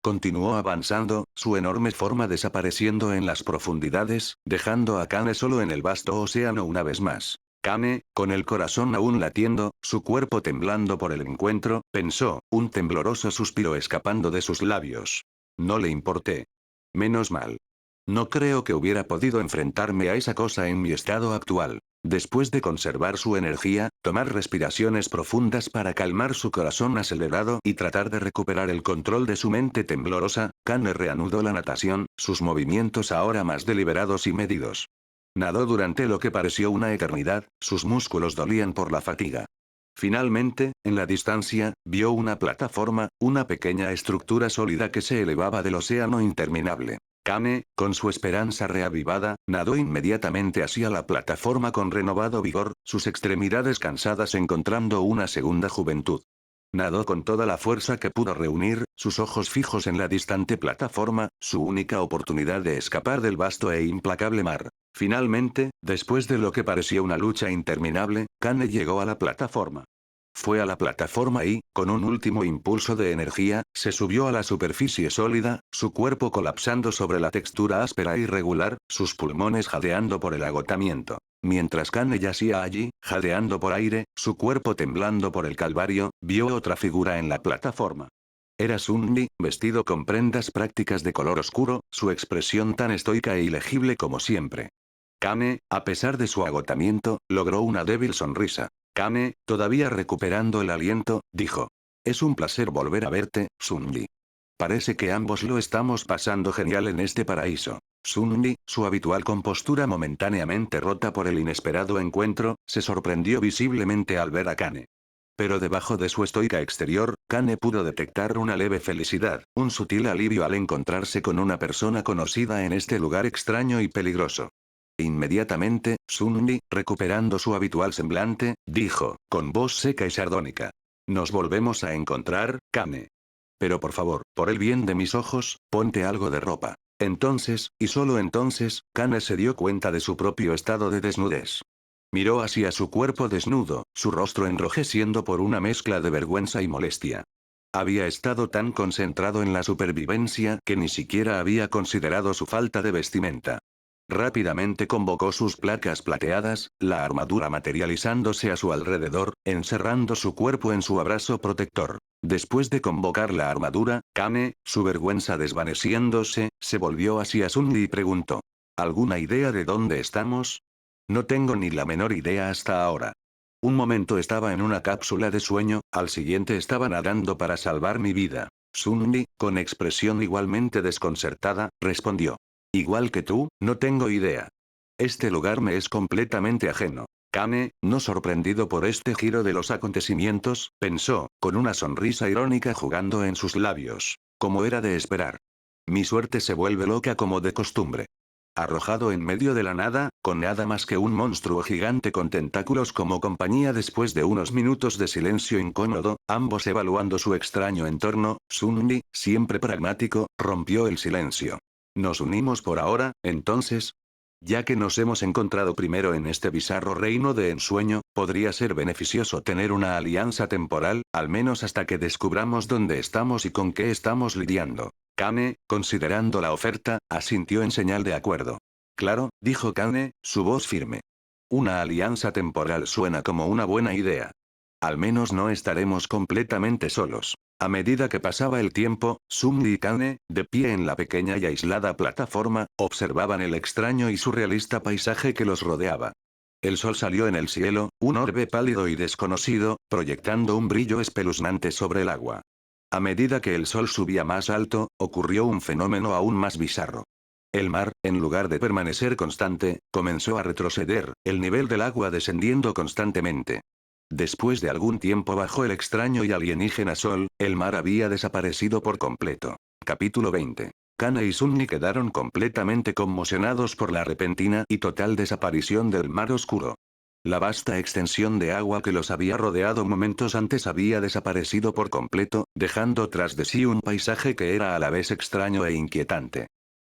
Continuó avanzando, su enorme forma desapareciendo en las profundidades, dejando a Kane solo en el vasto océano una vez más. Kane, con el corazón aún latiendo, su cuerpo temblando por el encuentro, pensó, un tembloroso suspiro escapando de sus labios. No le importé. Menos mal. No creo que hubiera podido enfrentarme a esa cosa en mi estado actual. Después de conservar su energía, tomar respiraciones profundas para calmar su corazón acelerado y tratar de recuperar el control de su mente temblorosa, Kane reanudó la natación, sus movimientos ahora más deliberados y medidos. Nadó durante lo que pareció una eternidad, sus músculos dolían por la fatiga. Finalmente, en la distancia, vio una plataforma, una pequeña estructura sólida que se elevaba del océano interminable. Kane, con su esperanza reavivada, nadó inmediatamente hacia la plataforma con renovado vigor, sus extremidades cansadas encontrando una segunda juventud. Nadó con toda la fuerza que pudo reunir, sus ojos fijos en la distante plataforma, su única oportunidad de escapar del vasto e implacable mar. Finalmente, después de lo que parecía una lucha interminable, Kane llegó a la plataforma. Fue a la plataforma y, con un último impulso de energía, se subió a la superficie sólida, su cuerpo colapsando sobre la textura áspera e irregular, sus pulmones jadeando por el agotamiento. Mientras Kane yacía allí, jadeando por aire, su cuerpo temblando por el calvario, vio otra figura en la plataforma. Era Sunny, vestido con prendas prácticas de color oscuro, su expresión tan estoica e ilegible como siempre. Kane, a pesar de su agotamiento, logró una débil sonrisa. Kane, todavía recuperando el aliento, dijo. Es un placer volver a verte, Sunli. Parece que ambos lo estamos pasando genial en este paraíso. Sunli, su habitual compostura momentáneamente rota por el inesperado encuentro, se sorprendió visiblemente al ver a Kane. Pero debajo de su estoica exterior, Kane pudo detectar una leve felicidad, un sutil alivio al encontrarse con una persona conocida en este lugar extraño y peligroso. Inmediatamente, Sunli, recuperando su habitual semblante, dijo, con voz seca y sardónica. Nos volvemos a encontrar, Kane. Pero por favor, por el bien de mis ojos, ponte algo de ropa. Entonces, y solo entonces, Kane se dio cuenta de su propio estado de desnudez. Miró hacia su cuerpo desnudo, su rostro enrojeciendo por una mezcla de vergüenza y molestia. Había estado tan concentrado en la supervivencia que ni siquiera había considerado su falta de vestimenta. Rápidamente convocó sus placas plateadas, la armadura materializándose a su alrededor, encerrando su cuerpo en su abrazo protector. Después de convocar la armadura, Kane, su vergüenza desvaneciéndose, se volvió hacia Sunli y preguntó. ¿Alguna idea de dónde estamos? No tengo ni la menor idea hasta ahora. Un momento estaba en una cápsula de sueño, al siguiente estaba nadando para salvar mi vida. Sunli, con expresión igualmente desconcertada, respondió. Igual que tú, no tengo idea. Este lugar me es completamente ajeno. Kane, no sorprendido por este giro de los acontecimientos, pensó, con una sonrisa irónica jugando en sus labios. Como era de esperar. Mi suerte se vuelve loca como de costumbre. Arrojado en medio de la nada, con nada más que un monstruo gigante con tentáculos como compañía después de unos minutos de silencio incómodo, ambos evaluando su extraño entorno, Sunli, siempre pragmático, rompió el silencio. ¿Nos unimos por ahora, entonces? Ya que nos hemos encontrado primero en este bizarro reino de ensueño, podría ser beneficioso tener una alianza temporal, al menos hasta que descubramos dónde estamos y con qué estamos lidiando. Kane, considerando la oferta, asintió en señal de acuerdo. Claro, dijo Kane, su voz firme. Una alianza temporal suena como una buena idea. Al menos no estaremos completamente solos. A medida que pasaba el tiempo, Sunli y Kane, de pie en la pequeña y aislada plataforma, observaban el extraño y surrealista paisaje que los rodeaba. El sol salió en el cielo, un orbe pálido y desconocido, proyectando un brillo espeluznante sobre el agua. A medida que el sol subía más alto, ocurrió un fenómeno aún más bizarro. El mar, en lugar de permanecer constante, comenzó a retroceder, el nivel del agua descendiendo constantemente. Después de algún tiempo bajo el extraño y alienígena sol, el mar había desaparecido por completo. Capítulo 20. Kane y Sunni quedaron completamente conmocionados por la repentina y total desaparición del mar oscuro. La vasta extensión de agua que los había rodeado momentos antes había desaparecido por completo, dejando tras de sí un paisaje que era a la vez extraño e inquietante.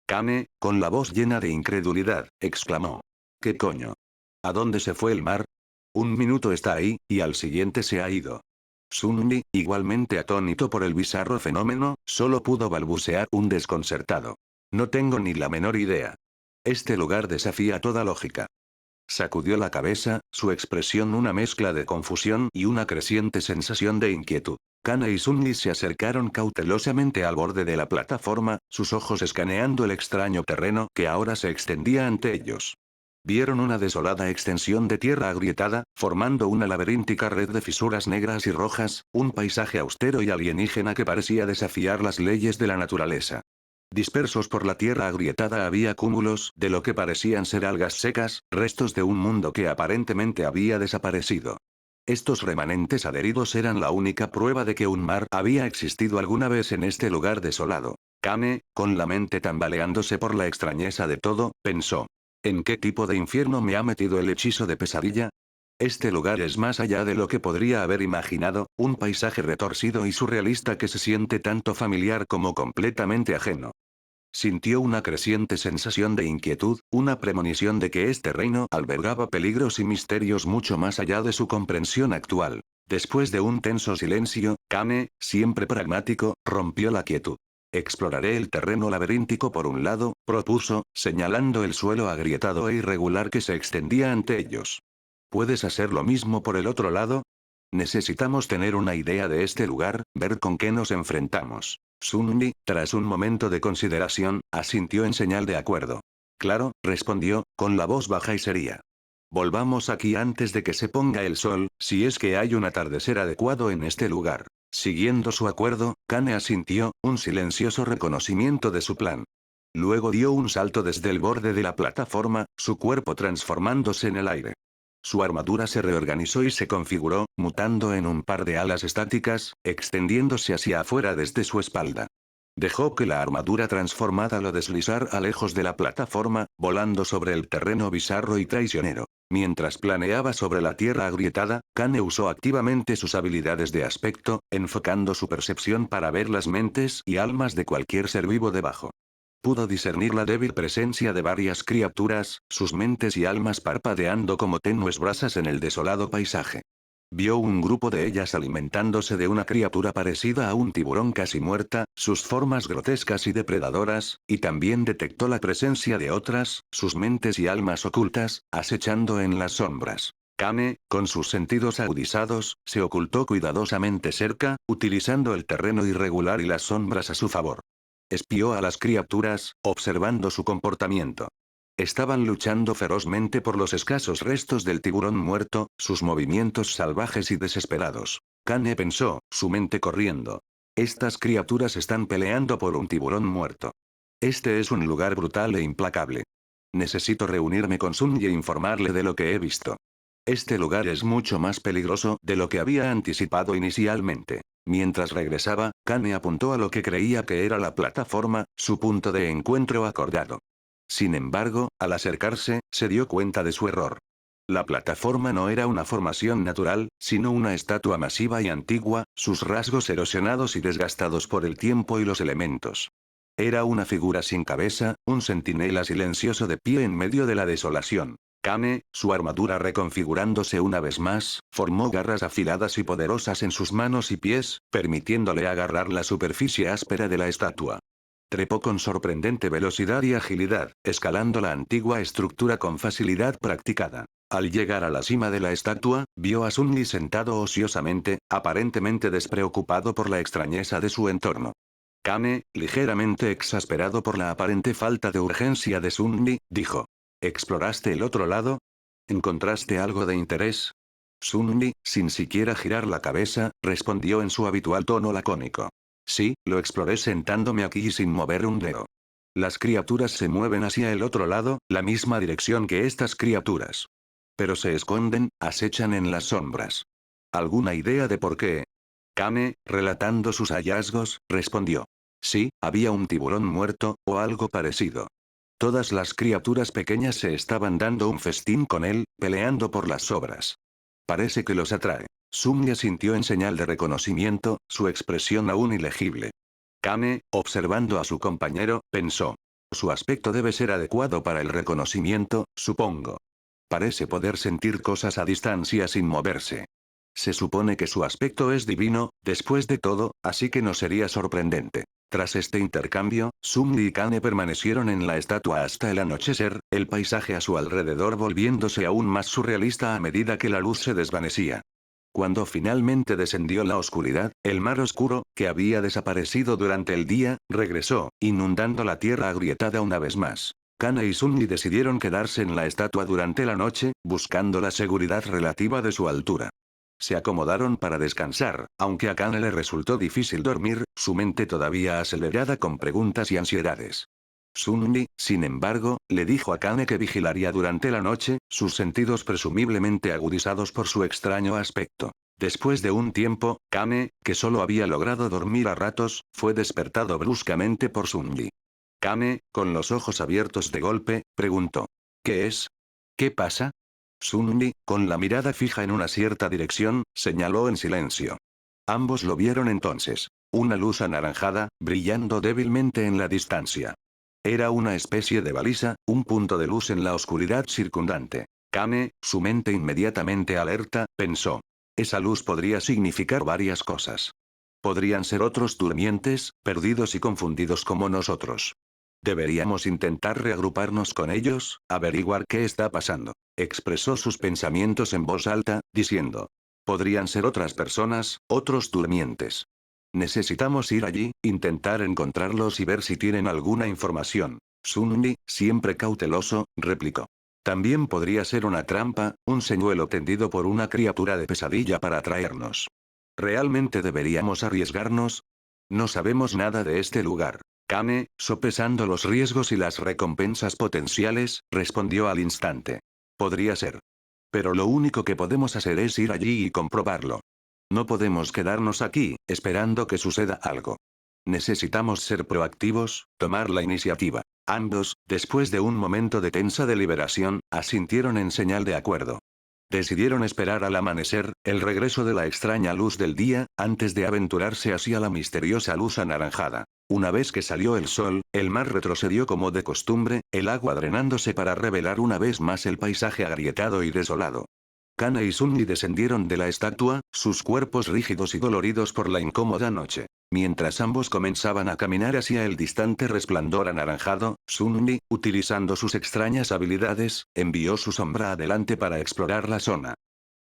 Kane, con la voz llena de incredulidad, exclamó. ¿Qué coño? ¿A dónde se fue el mar? Un minuto está ahí, y al siguiente se ha ido. Sunli, igualmente atónito por el bizarro fenómeno, solo pudo balbucear un desconcertado. No tengo ni la menor idea. Este lugar desafía toda lógica. Sacudió la cabeza, su expresión una mezcla de confusión y una creciente sensación de inquietud. Kane y Sunli se acercaron cautelosamente al borde de la plataforma, sus ojos escaneando el extraño terreno que ahora se extendía ante ellos. Vieron una desolada extensión de tierra agrietada, formando una laberíntica red de fisuras negras y rojas, un paisaje austero y alienígena que parecía desafiar las leyes de la naturaleza. Dispersos por la tierra agrietada había cúmulos de lo que parecían ser algas secas, restos de un mundo que aparentemente había desaparecido. Estos remanentes adheridos eran la única prueba de que un mar había existido alguna vez en este lugar desolado. Kane, con la mente tambaleándose por la extrañeza de todo, pensó. ¿En qué tipo de infierno me ha metido el hechizo de pesadilla? Este lugar es más allá de lo que podría haber imaginado, un paisaje retorcido y surrealista que se siente tanto familiar como completamente ajeno. Sintió una creciente sensación de inquietud, una premonición de que este reino albergaba peligros y misterios mucho más allá de su comprensión actual. Después de un tenso silencio, Kane, siempre pragmático, rompió la quietud. Exploraré el terreno laberíntico por un lado, propuso, señalando el suelo agrietado e irregular que se extendía ante ellos. ¿Puedes hacer lo mismo por el otro lado? Necesitamos tener una idea de este lugar, ver con qué nos enfrentamos. Sunli, tras un momento de consideración, asintió en señal de acuerdo. Claro, respondió, con la voz baja y seria. Volvamos aquí antes de que se ponga el sol, si es que hay un atardecer adecuado en este lugar. Siguiendo su acuerdo, Kane asintió, un silencioso reconocimiento de su plan. Luego dio un salto desde el borde de la plataforma, su cuerpo transformándose en el aire. Su armadura se reorganizó y se configuró, mutando en un par de alas estáticas, extendiéndose hacia afuera desde su espalda. Dejó que la armadura transformada lo deslizara lejos de la plataforma, volando sobre el terreno bizarro y traicionero. Mientras planeaba sobre la tierra agrietada, Kane usó activamente sus habilidades de aspecto, enfocando su percepción para ver las mentes y almas de cualquier ser vivo debajo. Pudo discernir la débil presencia de varias criaturas, sus mentes y almas parpadeando como tenues brasas en el desolado paisaje. Vio un grupo de ellas alimentándose de una criatura parecida a un tiburón casi muerta, sus formas grotescas y depredadoras, y también detectó la presencia de otras, sus mentes y almas ocultas, acechando en las sombras. Kane, con sus sentidos agudizados, se ocultó cuidadosamente cerca, utilizando el terreno irregular y las sombras a su favor. Espió a las criaturas, observando su comportamiento. Estaban luchando ferozmente por los escasos restos del tiburón muerto, sus movimientos salvajes y desesperados. Kane pensó, su mente corriendo. Estas criaturas están peleando por un tiburón muerto. Este es un lugar brutal e implacable. Necesito reunirme con Sun y informarle de lo que he visto. Este lugar es mucho más peligroso de lo que había anticipado inicialmente. Mientras regresaba, Kane apuntó a lo que creía que era la plataforma, su punto de encuentro acordado. Sin embargo, al acercarse, se dio cuenta de su error. La plataforma no era una formación natural, sino una estatua masiva y antigua, sus rasgos erosionados y desgastados por el tiempo y los elementos. Era una figura sin cabeza, un centinela silencioso de pie en medio de la desolación. Kane, su armadura reconfigurándose una vez más, formó garras afiladas y poderosas en sus manos y pies, permitiéndole agarrar la superficie áspera de la estatua. Trepó con sorprendente velocidad y agilidad, escalando la antigua estructura con facilidad practicada. Al llegar a la cima de la estatua, vio a Sun Li sentado ociosamente, aparentemente despreocupado por la extrañeza de su entorno. Kane, ligeramente exasperado por la aparente falta de urgencia de Sun Li, dijo: ¿Exploraste el otro lado? ¿Encontraste algo de interés? Sun Li, sin siquiera girar la cabeza, respondió en su habitual tono lacónico. Sí, lo exploré sentándome aquí y sin mover un dedo. Las criaturas se mueven hacia el otro lado, la misma dirección que estas criaturas. Pero se esconden, acechan en las sombras. ¿Alguna idea de por qué? Kane, relatando sus hallazgos, respondió. Sí, había un tiburón muerto, o algo parecido. Todas las criaturas pequeñas se estaban dando un festín con él, peleando por las sobras. Parece que los atrae. Sumya sintió en señal de reconocimiento, su expresión aún ilegible. Kane, observando a su compañero, pensó. Su aspecto debe ser adecuado para el reconocimiento, supongo. Parece poder sentir cosas a distancia sin moverse. Se supone que su aspecto es divino, después de todo, así que no sería sorprendente. Tras este intercambio, Sumli y Kane permanecieron en la estatua hasta el anochecer, el paisaje a su alrededor volviéndose aún más surrealista a medida que la luz se desvanecía. Cuando finalmente descendió la oscuridad, el mar oscuro, que había desaparecido durante el día, regresó, inundando la tierra agrietada una vez más. Kane y Sunli decidieron quedarse en la estatua durante la noche, buscando la seguridad relativa de su altura. Se acomodaron para descansar, aunque a Kane le resultó difícil dormir, su mente todavía acelerada con preguntas y ansiedades. Sunli, sin embargo, le dijo a Kane que vigilaría durante la noche, sus sentidos presumiblemente agudizados por su extraño aspecto. Después de un tiempo, Kane, que solo había logrado dormir a ratos, fue despertado bruscamente por Sunli. Kane, con los ojos abiertos de golpe, preguntó. ¿Qué es? ¿Qué pasa? Sunli, con la mirada fija en una cierta dirección, señaló en silencio. Ambos lo vieron entonces. Una luz anaranjada, brillando débilmente en la distancia. Era una especie de baliza, un punto de luz en la oscuridad circundante. Kane, su mente inmediatamente alerta, pensó. Esa luz podría significar varias cosas. Podrían ser otros durmientes, perdidos y confundidos como nosotros. Deberíamos intentar reagruparnos con ellos, averiguar qué está pasando. Expresó sus pensamientos en voz alta, diciendo. Podrían ser otras personas, otros durmientes. Necesitamos ir allí, intentar encontrarlos y ver si tienen alguna información. Sunli, siempre cauteloso, replicó. También podría ser una trampa, un señuelo tendido por una criatura de pesadilla para atraernos. ¿Realmente deberíamos arriesgarnos? No sabemos nada de este lugar. Kane, sopesando los riesgos y las recompensas potenciales, respondió al instante. Podría ser. Pero lo único que podemos hacer es ir allí y comprobarlo. No podemos quedarnos aquí, esperando que suceda algo. Necesitamos ser proactivos, tomar la iniciativa. Ambos, después de un momento de tensa deliberación, asintieron en señal de acuerdo. Decidieron esperar al amanecer, el regreso de la extraña luz del día, antes de aventurarse hacia la misteriosa luz anaranjada. Una vez que salió el sol, el mar retrocedió como de costumbre, el agua drenándose para revelar una vez más el paisaje agrietado y desolado. Kane y Sunny descendieron de la estatua, sus cuerpos rígidos y doloridos por la incómoda noche. Mientras ambos comenzaban a caminar hacia el distante resplandor anaranjado, Sunny, utilizando sus extrañas habilidades, envió su sombra adelante para explorar la zona.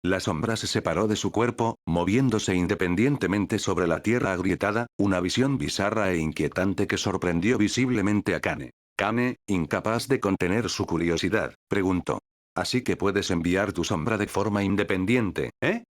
La sombra se separó de su cuerpo, moviéndose independientemente sobre la tierra agrietada, una visión bizarra e inquietante que sorprendió visiblemente a Kane. Kane, incapaz de contener su curiosidad, preguntó. Así que puedes enviar tu sombra de forma independiente, ¿eh?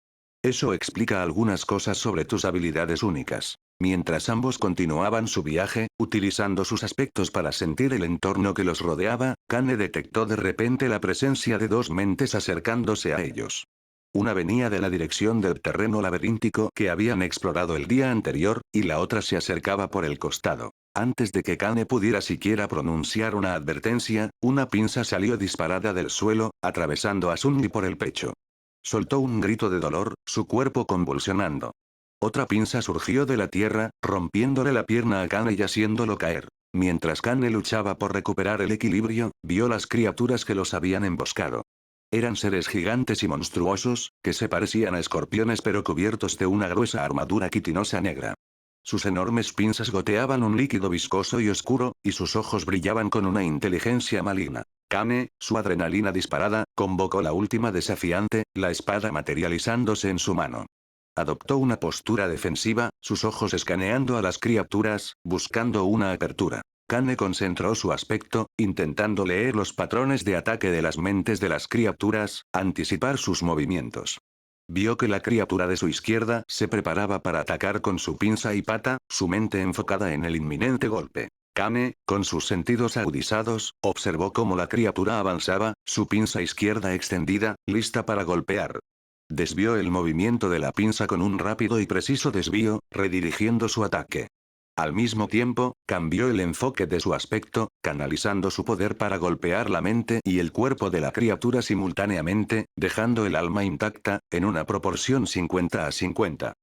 Eso explica algunas cosas sobre tus habilidades únicas. Mientras ambos continuaban su viaje, utilizando sus aspectos para sentir el entorno que los rodeaba, Kane detectó de repente la presencia de dos mentes acercándose a ellos. Una venía de la dirección del terreno laberíntico que habían explorado el día anterior, y la otra se acercaba por el costado. Antes de que Kane pudiera siquiera pronunciar una advertencia, una pinza salió disparada del suelo, atravesando a Sunny por el pecho. Soltó un grito de dolor, su cuerpo convulsionando. Otra pinza surgió de la tierra, rompiéndole la pierna a Kane y haciéndolo caer. Mientras Kane luchaba por recuperar el equilibrio, vio las criaturas que los habían emboscado. Eran seres gigantes y monstruosos, que se parecían a escorpiones pero cubiertos de una gruesa armadura quitinosa negra. Sus enormes pinzas goteaban un líquido viscoso y oscuro, y sus ojos brillaban con una inteligencia maligna. Kane, su adrenalina disparada, convocó la última desafiante, la espada materializándose en su mano. Adoptó una postura defensiva, sus ojos escaneando a las criaturas, buscando una apertura. Kane concentró su aspecto, intentando leer los patrones de ataque de las mentes de las criaturas, anticipar sus movimientos. Vio que la criatura de su izquierda se preparaba para atacar con su pinza y pata, su mente enfocada en el inminente golpe. Kane, con sus sentidos agudizados, observó cómo la criatura avanzaba, su pinza izquierda extendida, lista para golpear. Desvió el movimiento de la pinza con un rápido y preciso desvío, redirigiendo su ataque. Al mismo tiempo, cambió el enfoque de su aspecto, canalizando su poder para golpear la mente y el cuerpo de la criatura simultáneamente, dejando el alma intacta, en una proporción 50-50.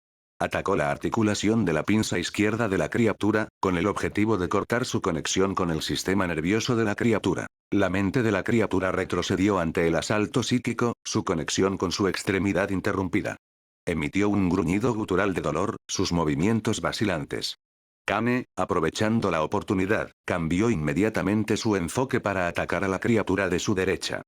Atacó la articulación de la pinza izquierda de la criatura, con el objetivo de cortar su conexión con el sistema nervioso de la criatura. La mente de la criatura retrocedió ante el asalto psíquico, su conexión con su extremidad interrumpida. Emitió un gruñido gutural de dolor, sus movimientos vacilantes. Kane, aprovechando la oportunidad, cambió inmediatamente su enfoque para atacar a la criatura de su derecha.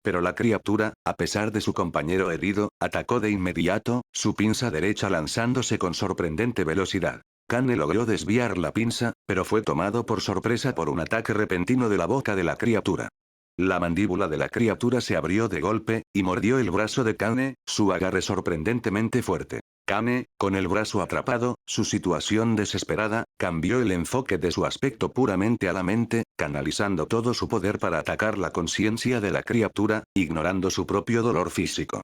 Pero la criatura, a pesar de su compañero herido, atacó de inmediato, su pinza derecha lanzándose con sorprendente velocidad. Kane logró desviar la pinza, pero fue tomado por sorpresa por un ataque repentino de la boca de la criatura. La mandíbula de la criatura se abrió de golpe, y mordió el brazo de Kane, su agarre sorprendentemente fuerte. Kane, con el brazo atrapado, su situación desesperada, cambió el enfoque de su aspecto puramente a la mente, canalizando todo su poder para atacar la conciencia de la criatura, ignorando su propio dolor físico.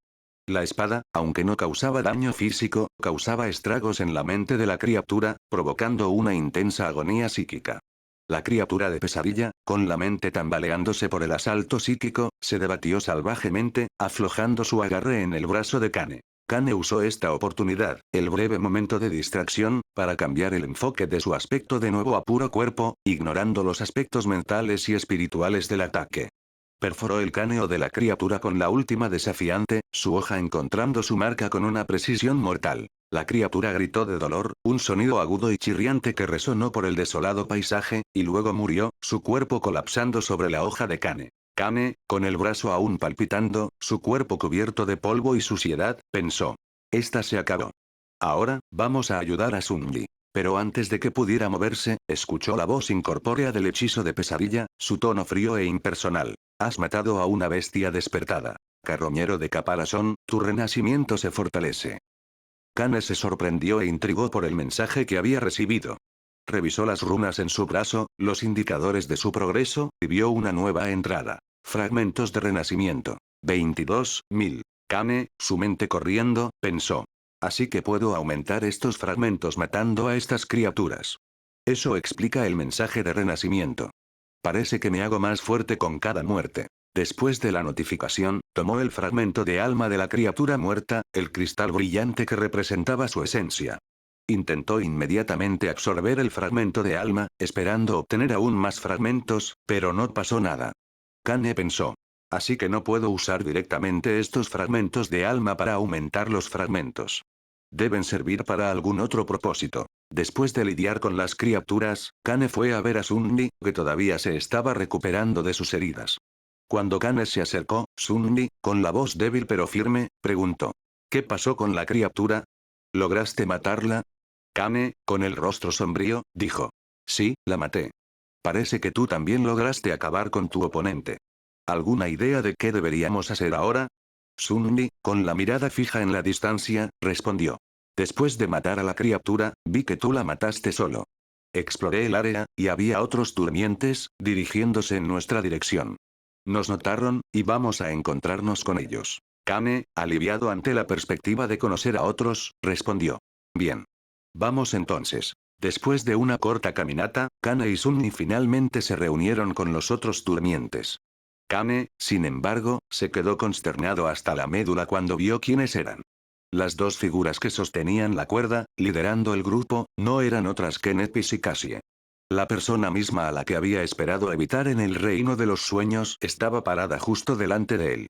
La espada, aunque no causaba daño físico, causaba estragos en la mente de la criatura, provocando una intensa agonía psíquica. La criatura de pesadilla, con la mente tambaleándose por el asalto psíquico, se debatió salvajemente, aflojando su agarre en el brazo de Kane. Kane usó esta oportunidad, el breve momento de distracción, para cambiar el enfoque de su aspecto de nuevo a puro cuerpo, ignorando los aspectos mentales y espirituales del ataque. Perforó el cráneo de la criatura con la última desafiante, su hoja encontrando su marca con una precisión mortal. La criatura gritó de dolor, un sonido agudo y chirriante que resonó por el desolado paisaje, y luego murió, su cuerpo colapsando sobre la hoja de Kane. Kane, con el brazo aún palpitando, su cuerpo cubierto de polvo y suciedad, pensó. Esta se acabó. Ahora, vamos a ayudar a Sunny. Pero antes de que pudiera moverse, escuchó la voz incorpórea del hechizo de pesadilla, su tono frío e impersonal. Has matado a una bestia despertada. Carroñero de caparazón, tu renacimiento se fortalece. Kane se sorprendió e intrigó por el mensaje que había recibido. Revisó las runas en su brazo, los indicadores de su progreso, y vio una nueva entrada. Fragmentos de renacimiento. 22.000. Kane, su mente corriendo, pensó. Así que puedo aumentar estos fragmentos matando a estas criaturas. Eso explica el mensaje de renacimiento. Parece que me hago más fuerte con cada muerte. Después de la notificación, tomó el fragmento de alma de la criatura muerta, el cristal brillante que representaba su esencia. Intentó inmediatamente absorber el fragmento de alma, esperando obtener aún más fragmentos, pero no pasó nada. Kane pensó. Así que no puedo usar directamente estos fragmentos de alma para aumentar los fragmentos. Deben servir para algún otro propósito. Después de lidiar con las criaturas, Kane fue a ver a Sunni, que todavía se estaba recuperando de sus heridas. Cuando Kane se acercó, Sunni, con la voz débil pero firme, preguntó. ¿Qué pasó con la criatura? ¿Lograste matarla? Kane, con el rostro sombrío, dijo. Sí, la maté. Parece que tú también lograste acabar con tu oponente. ¿Alguna idea de qué deberíamos hacer ahora? Sunni, con la mirada fija en la distancia, respondió. Después de matar a la criatura, vi que tú la mataste solo. Exploré el área, y había otros durmientes, dirigiéndose en nuestra dirección. Nos notaron, y vamos a encontrarnos con ellos. Kane, aliviado ante la perspectiva de conocer a otros, respondió. Bien. Vamos entonces. Después de una corta caminata, Kane y Sunni finalmente se reunieron con los otros durmientes. Kane, sin embargo, se quedó consternado hasta la médula cuando vio quiénes eran. Las dos figuras que sostenían la cuerda, liderando el grupo, no eran otras que Nepis y Cassie. La persona misma a la que había esperado evitar en el reino de los sueños estaba parada justo delante de él.